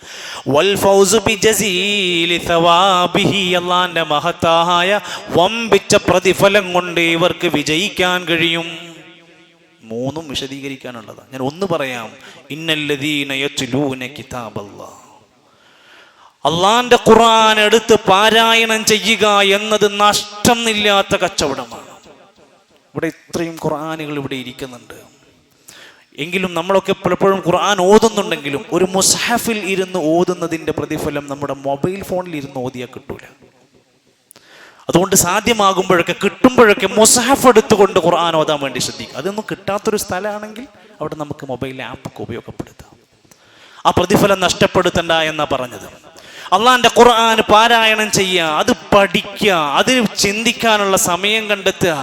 വൽ ഫൗസു ബിജസീലി സവാബിഹി, അല്ലാഹുവിന്റെ മഹത്തായ വമ്പിച്ച പ്രതിഫലം കൊണ്ട് ഇവർക്ക് വിജയിക്കാൻ കഴിയും. 3 വിശദീകരിക്കാനുള്ളതാണ്. ഞാൻ ഒന്ന് പറയാം. ഇന്നല്ലദീന യത്ലൂന കിതാബല്ലാഹ്, അള്ളാന്റെ ഖുർആൻ എടുത്ത് പാരായണം ചെയ്യുക എന്നത് നഷ്ടമില്ലാത്ത കച്ചവടമാണ്. ഇവിടെ ഇത്രയും ഖുർആനുകൾ ഇവിടെ ഇരിക്കുന്നുണ്ട്. എങ്കിലും നമ്മളൊക്കെ പലപ്പോഴും ഖുർആൻ ഓതുന്നുണ്ടെങ്കിലും ഒരു മുസ്ഹഫിൽ ഇരുന്ന് ഓതുന്നതിൻ്റെ പ്രതിഫലം നമ്മുടെ മൊബൈൽ ഫോണിൽ ഇരുന്ന് ഓതിയാൽ കിട്ടൂല. അതുകൊണ്ട് സാധ്യമാകുമ്പോഴൊക്കെ കിട്ടുമ്പോഴൊക്കെ മുസ്ഹഫ് എടുത്തുകൊണ്ട് ഖുർആൻ ഓതാൻ വേണ്ടി ശ്രദ്ധിക്കുക. അതൊന്നും കിട്ടാത്തൊരു സ്ഥലമാണെങ്കിൽ അവിടെ നമുക്ക് മൊബൈൽ ആപ്പൊക്കെ ഉപയോഗപ്പെടുത്താം. ആ പ്രതിഫലം നഷ്ടപ്പെടുത്തണ്ട എന്നാ പറഞ്ഞത്. അള്ളാന്റെ ഖുർആൻ പാരായണം ചെയ്യുക, അത് പഠിക്കുക, അത് ചിന്തിക്കാനുള്ള സമയം കണ്ടെത്തുക.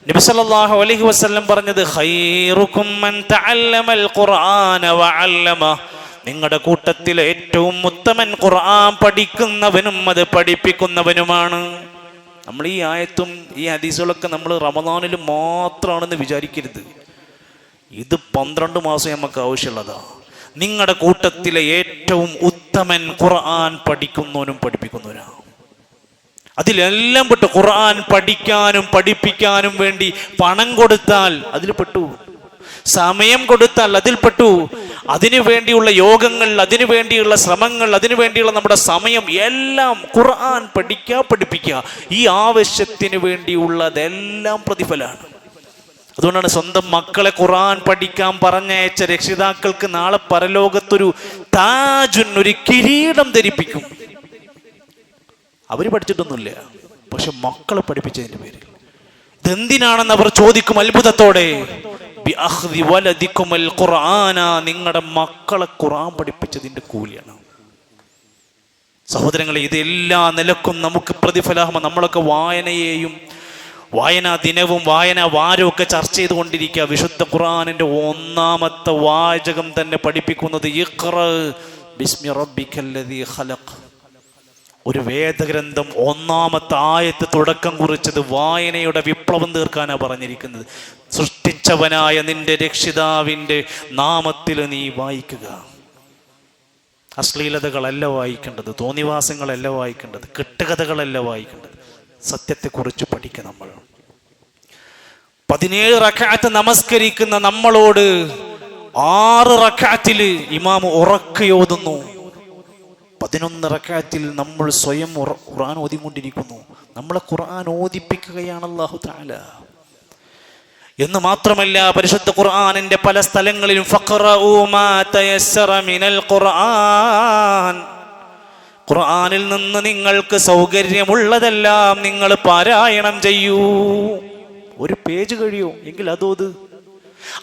നബി സല്ലല്ലാഹു അലൈഹി വസല്ലം പറഞ്ഞത് ഖൈറുക്കും മൻ തഅല്ലമൽ ഖുർആന വഅല്ലമ, നിങ്ങളുടെ കൂട്ടത്തിൽ ഏറ്റവും ഉത്തമൻ ഖുർആൻ പഠിക്കുന്നവനും അത് പഠിപ്പിക്കുന്നവനുമാണ്. നമ്മൾ ഈ ആയത്തും ഈ ഹദീസുകളൊക്കെ നമ്മൾ റമദാനിൽ മാത്രമാണെന്ന് വിചാരിക്കരുത്. ഇത് 12 മാസം നമുക്ക് ആവശ്യമുള്ളതാ. നിങ്ങളുടെ കൂട്ടത്തിലെ ഏറ്റവും ഉത്തമൻ ഖുർആൻ പഠിക്കുന്നവനും പഠിപ്പിക്കുന്നവനാണ്. അതിലെല്ലാം പെട്ടു. ഖുർആൻ പഠിക്കാനും പഠിപ്പിക്കാനും വേണ്ടി പണം കൊടുത്താൽ അതിൽ പെട്ടു, സമയം കൊടുത്താൽ അതിൽ പെട്ടു. അതിനു വേണ്ടിയുള്ള യോഗങ്ങൾ, അതിനു വേണ്ടിയുള്ള ശ്രമങ്ങൾ, അതിനു വേണ്ടിയുള്ള നമ്മുടെ സമയം എല്ലാം ഖുർആൻ പഠിക്കുക, പഠിപ്പിക്കുക, ഈ ആവശ്യത്തിന് വേണ്ടിയുള്ളതെല്ലാം പ്രതിഫലമാണ്. അതുകൊണ്ടാണ് സ്വന്തം മക്കളെ ഖുർആൻ പഠിക്കാൻ പറഞ്ഞയച്ച രക്ഷിതാക്കൾക്ക് നാളെ പരലോകത്തൊരു താജുൻ, ഒരു കിരീടം ധരിപ്പിക്കും. അവര് പഠിച്ചിട്ടൊന്നുമില്ല, പക്ഷെ മക്കളെ പഠിപ്പിച്ചതിന്റെ പേരിൽ. ഇതെന്തിനാണെന്ന് അവർ ചോദിക്കും അത്ഭുതത്തോടെ. നിങ്ങളുടെ മക്കളെ ഖുർആൻ പഠിപ്പിച്ചതിന്റെ കൂലിയാണ്. സഹോദരങ്ങളെ, ഇതെല്ലാ നിലക്കും നമുക്ക് പ്രതിഫലമാകുമ്പോൾ നമ്മളൊക്കെ വായനയെയും വായനാ ദിനവും വായനാ വാരവും ഒക്കെ ചർച്ച ചെയ്തുകൊണ്ടിരിക്കുക. വിശുദ്ധ ഖുർആനിന്റെ ഒന്നാമത്തെ വാചകം തന്നെ പഠിപ്പിക്കുന്നത് ഇഖ്റ ബിസ്മി റബ്ബിക്കല്ലദീ ഖലഖ്. ഒരു വേദഗ്രന്ഥം ഒന്നാമത്തെ ആയത്ത് തുടക്കം കുറിച്ചത് വായനയുടെ വിപ്ലവം തീർക്കാനാണ് പറഞ്ഞിരിക്കുന്നത്. സൃഷ്ടിച്ചവനായ നിന്റെ രക്ഷിതാവിൻ്റെ നാമത്തിൽ നീ വായിക്കുക. അശ്ലീലതകളല്ല വായിക്കേണ്ടത്, തോന്നിവാസങ്ങളല്ല വായിക്കേണ്ടത്, കെട്ടുകഥകളല്ല വായിക്കേണ്ടത്. സത്യത്തെക്കുറിച്ച് പഠിക്കുക. നമ്മൾ 17 റക്അത്ത് നമസ്കരിക്കുന്ന നമ്മളോട് 6 റക്അത്തിൽ ഇമാം ഉറക്കയോതുന്നു. 11 റക്അത്തിൽ നമ്മൾ സ്വയം ഖുർആൻ ഓതിക്കൊണ്ടിരിക്കുന്നു. നമ്മളെ ഖുർആൻ ഓതിപ്പിക്കുകയാണ് അല്ലാഹു തആല. എന്ന് മാത്രമല്ല, പരിശുദ്ധ ഖുർആനിന്റെ പല സ്ഥലങ്ങളിലും ഫഖറഊ മാ തയസ്സറ മിനൽ ഖുർആൻ, ഖുർആനിൽ നിന്ന് നിങ്ങൾക്ക് സൗകര്യമുള്ളതെല്ലാം നിങ്ങൾ പാരായണം ചെയ്യൂ. ഒരു പേജ് കഴിയോ എങ്കിൽ അതോത്,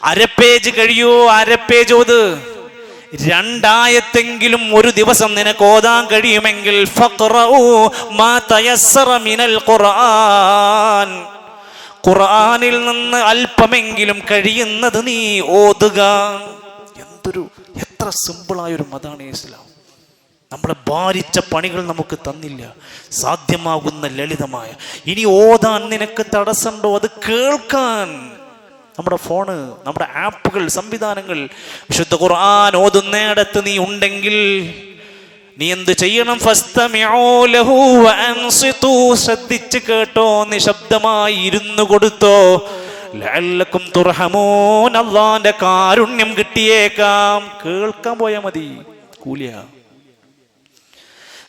അര പേജ് കഴിയോ അര പേജ് ഓത്. 2 ആയത്തെങ്കിലും ഒരു ദിവസം നിനക്ക് ഓതാൻ കഴിയുമെങ്കിൽ ഫഖറഊ മാ തയസ്സറ മിനൽ ഖുർആൻ, ഖുർആനിൽ നിന്ന് അല്പമെങ്കിലും കഴിയുന്നത് നീ ഓതുക. എത്ര സിമ്പിളായൊരു മതമാണ് ഇസ്ലാം. നമ്മളെ ഭാരിച്ച പണികൾ നമുക്ക് തന്നില്ല, സാധ്യമാകുന്ന ലളിതമായ. ഇനി ഓതാൻ നിനക്ക് തടസ്സമുണ്ടോ? അത് കേൾക്കാൻ നമ്മുടെ ഫോണ്, നമ്മുടെ ആപ്പുകൾ, സംവിധാനങ്ങൾ. വിശുദ്ധ ഖുർആൻ ഓതുന്നിടത്ത് നീ ഉണ്ടെങ്കിൽ നീ എന്ത് ചെയ്യണം? ഫസ്തമിഊ ലഹു വഅൻസിതു, ശ്രദ്ധിച്ച് കേട്ടോ, നിശബ്ദമായി ഇരുന്നു കൊടുത്തോ. ലഅല്ലക്കും തുർഹമൂൻ, അല്ലാഹുവിന്റെ കാരുണ്യം കിട്ടിയേക്കാം. കേൾക്കാൻ പോയാൽ മതി, കൂലിയാ.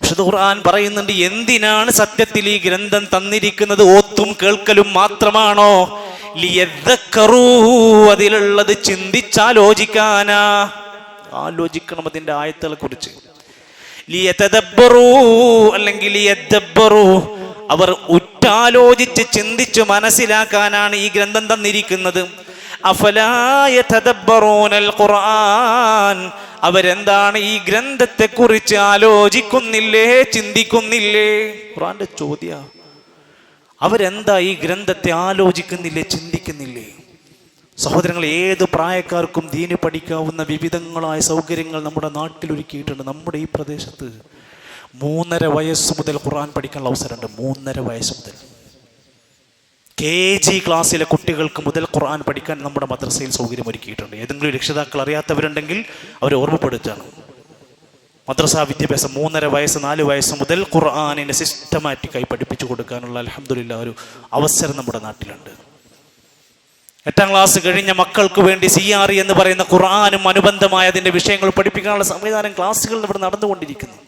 വിശുദ്ധ ഖുർആൻ പറയുന്നുണ്ട്, എന്തിനാണ് സത്യത്തിൽ ഈ ഗ്രന്ഥം തന്നിരിക്കുന്നത്? ഓത്തും കേൾക്കലും മാത്രമാണോ? ലിയദ്ദക്കറൂ, അതിലുള്ളത് ചിന്തിച്ചാലോചിക്കാനാ. ആലോചിക്കണം അതിന്റെ ആയത്തുകളെ കുറിച്ച്. ലിയതദബ്ബറൂ അല്ലെങ്കിൽ ലിയദ്ദബ്ബറൂ, അവർ ഉറ്റാലോചിച്ച് ചിന്തിച്ചു മനസ്സിലാക്കാനാണ് ഈ ഗ്രന്ഥം തന്നിരിക്കുന്നത്. അഫലാ യതദബ്ബറൂനൽ ഖുർആൻ, അവരെന്താണ് ഈ ഗ്രന്ഥത്തെ കുറിച്ച് ആലോചിക്കുന്നില്ലേ, ചിന്തിക്കുന്നില്ലേ? ഖുർആന്റെ ചോദ്യ. അവരെന്താ ഈ ഗ്രന്ഥത്തെ ആലോചിക്കുന്നില്ലേ, ചിന്തിക്കുന്നില്ലേ? സഹോദരങ്ങൾ, ഏത് പ്രായക്കാർക്കും ദീന് പഠിക്കാവുന്ന വിവിധങ്ങളായ സൗകര്യങ്ങൾ നമ്മുടെ നാട്ടിൽ ഒരുക്കിയിട്ടുണ്ട്. നമ്മുടെ ഈ പ്രദേശത്ത് 3.5 വയസ്സ് മുതൽ ഖുർആൻ പഠിക്കാനുള്ള അവസരമുണ്ട്. 3.5 വയസ്സ് മുതൽ KG ക്ലാസ്സിലെ കുട്ടികൾക്ക് മുതൽ ഖുർആൻ പഠിക്കാൻ നമ്മുടെ മദ്രസയിൽ സൗകര്യം ഒരുക്കിയിട്ടുണ്ട്. ഏതെങ്കിലും രക്ഷിതാക്കൾ അറിയാത്തവരുണ്ടെങ്കിൽ അവരെ ഓർമ്മപ്പെടുത്തുകയാണ്. മദ്രസ വിദ്യാഭ്യാസം 3.5 വയസ്സ് 4 വയസ്സ് മുതൽ ഖുർആനിനെ സിസ്റ്റമാറ്റിക്കായി പഠിപ്പിച്ചു കൊടുക്കാനുള്ള അൽഹംദുലില്ലാ ഒരു അവസരം നമ്മുടെ നാട്ടിലുണ്ട്. 8ാം ക്ലാസ് കഴിഞ്ഞ മക്കൾക്ക് വേണ്ടി CRE എന്ന് പറയുന്ന ഖുർആനും അനുബന്ധമായ അതിൻ്റെ വിഷയങ്ങൾ പഠിപ്പിക്കാനുള്ള സംവിധാനം ക്ലാസ്സുകൾ ഇവിടെ നടന്നുകൊണ്ടിരിക്കുന്നു.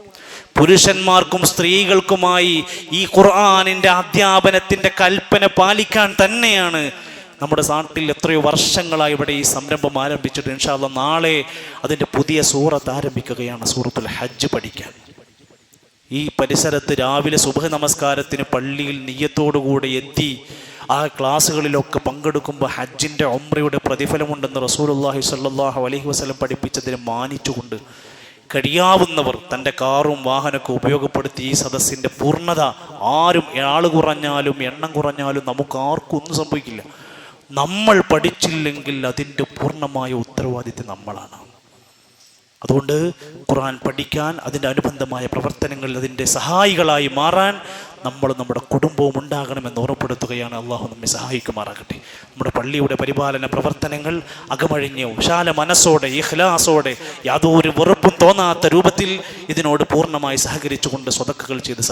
പുരുഷന്മാർക്കും സ്ത്രീകൾക്കുമായി ഈ ഖുർആനിൻ്റെ അധ്യാപനത്തിൻ്റെ കൽപ്പന പാലിക്കാൻ തന്നെയാണ് നമ്മുടെ നാട്ടിൽ എത്രയോ വർഷങ്ങളായി ഇവിടെ ഈ സംരംഭം ആരംഭിച്ചിട്ട് ഇൻഷാ അല്ലാഹ് നാളെ അതിൻ്റെ പുതിയ സൂറത്ത് ആരംഭിക്കുകയാണ്, സൂറത്തുൽ ഹജ്ജ് പഠിക്കാൻ. ഈ പരിസരത്ത് രാവിലെ സുബ്ഹ് നമസ്കാരത്തിന് പള്ളിയിൽ നിയ്യത്തോടുകൂടെ എത്തി ആ ക്ലാസ്സുകളിലൊക്കെ പങ്കെടുക്കുമ്പോൾ ഹജ്ജിൻ്റെ ഉംറയുടെ പ്രതിഫലമുണ്ടെന്ന് റസൂലുള്ളാഹി സ്വല്ലല്ലാഹു അലൈഹി വസല്ലം പഠിപ്പിച്ചതിനെ മാനിച്ചുകൊണ്ട് കഴിയാവുന്നവർ തൻ്റെ കാറും വാഹനമൊക്കെ ഉപയോഗപ്പെടുത്തി ഈ സദസ്സിൻ്റെ പൂർണ്ണത, ആരും ആള് കുറഞ്ഞാലും എണ്ണം കുറഞ്ഞാലും നമുക്ക് ആർക്കും ഒന്നും സംഭവിക്കില്ല. നമ്മൾ പഠിച്ചില്ലെങ്കിൽ അതിൻ്റെ പൂർണ്ണമായ ഉത്തരവാദിത്വം നമ്മളാണ്. അതുകൊണ്ട് ഖുർആൻ പഠിക്കാൻ, അതിൻ്റെ അനുബന്ധമായ പ്രവർത്തനങ്ങളിൽ അതിൻ്റെ സഹായികളായി മാറാൻ നമ്മൾ നമ്മുടെ കുടുംബവും ഉണ്ടാകണമെന്ന് ഓർമ്മപ്പെടുത്തുകയാണ്. അള്ളാഹു നമ്മെ സഹായിക്കുമാറാകട്ടെ. നമ്മുടെ പള്ളിയുടെ പരിപാലന പ്രവർത്തനങ്ങൾ അകമഴിഞ്ഞ് വിശാല മനസ്സോടെ ഇഖ്ലാസോടെ യാതൊരു വെറുപ്പും തോന്നാത്ത രൂപത്തിൽ ഇതിനോട് പൂർണ്ണമായി സഹകരിച്ചുകൊണ്ട് സ്വതക്കകൾ ചെയ്ത്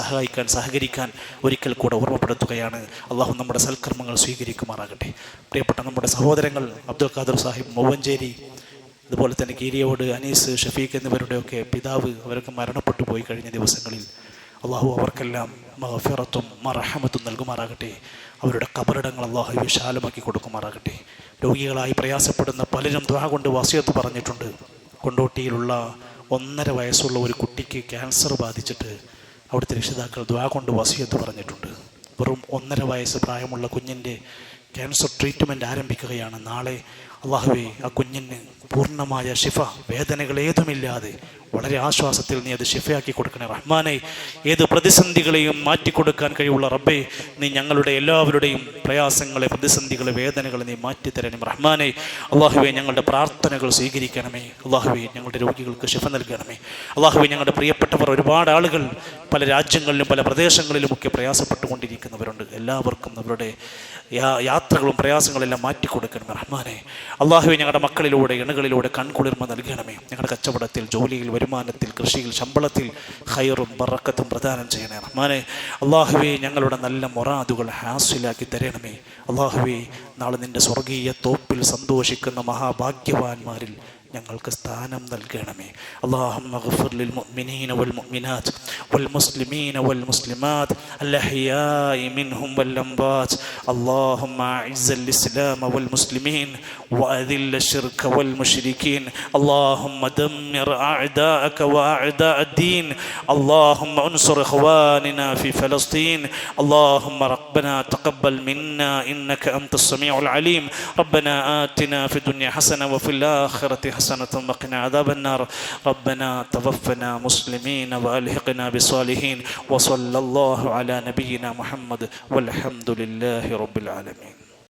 സഹകരിക്കാൻ ഒരിക്കൽ കൂടെ ഓർമ്മപ്പെടുത്തുകയാണ്. അള്ളാഹു നമ്മുടെ സൽക്കർമ്മങ്ങൾ സ്വീകരിക്കുമാറാകട്ടെ. പ്രിയപ്പെട്ട നമ്മുടെ സഹോദരങ്ങൾ അബ്ദുൽ ഖാദർ സാഹിബ് മൗവഞ്ചേരി, അതുപോലെ തന്നെ കീരിയോട് അനീസ്, ഷഫീഖ് എന്നിവരുടെയൊക്കെ പിതാവ്, അവരൊക്കെ മരണപ്പെട്ടു പോയി കഴിഞ്ഞ ദിവസങ്ങളിൽ. അള്ളാഹു അവർക്കെല്ലാം മഗ്ഫിറത്തും മർഹമത്തും നൽകുമാറാകട്ടെ. അവരുടെ ഖബറിടങ്ങൾ അള്ളാഹു വിശാലമാക്കി കൊടുക്കുമാറാകട്ടെ. രോഗികളായി പ്രയാസപ്പെടുന്ന പലരും ദുആ കൊണ്ട് വസിയത്ത് പറഞ്ഞിട്ടുണ്ട്. കൊണ്ടോട്ടിയിലുള്ള 1.5 വയസ്സുള്ള ഒരു കുട്ടിക്ക് ക്യാൻസർ ബാധിച്ചിട്ട് അവിടുത്തെ രക്ഷിതാക്കൾ ദുആ കൊണ്ട് വസിയത്ത് പറഞ്ഞിട്ടുണ്ട്. വെറും 1.5 വയസ്സ് പ്രായമുള്ള കുഞ്ഞിൻ്റെ ക്യാൻസർ ട്രീറ്റ്മെൻറ്റ് ആരംഭിക്കുകയാണ് നാളെ. അള്ളാഹുവേ, ആ കുഞ്ഞിന് പൂർണ്ണമായ ഷിഫ, വേദനകൾ ഏതുമില്ലാതെ വളരെ ആശ്വാസത്തിൽ നീ അത് ഷിഫയാക്കി കൊടുക്കണേ റഹ്മാനെ. ഏത് പ്രതിസന്ധികളെയും മാറ്റിക്കൊടുക്കാൻ കഴിവുള്ള റബ്ബേ, നീ ഞങ്ങളുടെ എല്ലാവരുടെയും പ്രയാസങ്ങളെ, പ്രതിസന്ധികളെ, വേദനകളെ നീ മാറ്റിത്തരണേ റഹ്മാനെ. അള്ളാഹുവേ, ഞങ്ങളുടെ പ്രാർത്ഥനകൾ സ്വീകരിക്കണമേ. അള്ളാഹുവേ, ഞങ്ങളുടെ രോഗികൾക്ക് ഷിഫ നൽകണമേ. അള്ളാഹുവേ, ഞങ്ങളുടെ പ്രിയപ്പെട്ടവർ, ഒരുപാട് ആളുകൾ പല രാജ്യങ്ങളിലും പല പ്രദേശങ്ങളിലുമൊക്കെ പ്രയാസപ്പെട്ടുകൊണ്ടിരിക്കുന്നവരുണ്ട്. എല്ലാവർക്കും അവരുടെ യാത്രകളും പ്രയാസങ്ങളെല്ലാം മാറ്റിക്കൊടുക്കണമേ റഹ്മാനെ. അള്ളാഹുവേ, ഞങ്ങളുടെ മക്കളിലൂടെ ഇണകളിലൂടെ കൺകുളിർമ നൽകണമേ. ഞങ്ങളുടെ കച്ചവടത്തിൽ, ജോലിയിൽ, വരുമാനത്തിൽ, കൃഷിയിൽ, ശമ്പളത്തിൽ ഖൈറും ബറക്കത്തും പ്രദാനം ചെയ്യണേ റഹ്മാനെ. അള്ളാഹുവേ, ഞങ്ങളുടെ നല്ല മൊറാദുകൾ ഹാസിലാക്കി തരണമേ. അള്ളാഹുവേ, നാളെ നിൻ്റെ സ്വർഗീയ തോപ്പിൽ സന്തോഷിക്കുന്ന മഹാഭാഗ്യവാന്മാരിൽ ഞങ്ങൾക്ക് സ്ഥാനം നൽകണമേ. അല്ലാഹുമ്മ ഗ്ഫിർ ലിൽ മുഅ്മിനീന വൽ മുഅ്മിനാത്ത് വൽ മുസ്ലിമീന വൽ മുസ്ലിമാത്ത് അൽ അഹ്യാഇ മിൻഹും വൽ അംവാത്ത്. അല്ലാഹുമ്മ അഇസ്സൽ ഇസ്ലാമ വൽ മുസ്ലിമീൻ വഅദില്ല ശിർക വൽ മുശ്രികീൻ. അല്ലാഹുമ്മ ദമ്മിർ അഅദാഅക വഅഅദാഅ الدين. اللهم انصر اخواننا في فلسطين. اللهم ربنا تقبل منا انك انت السميع العليم. ربنا آتنا في الدنيا حسنة وفي الآخرة حسنة وقنا عذاب النار. ربنا توفنا مسلمين وألحقنا بالصالحين. وصلى الله على نبينا محمد والحمد لله رب العالمين.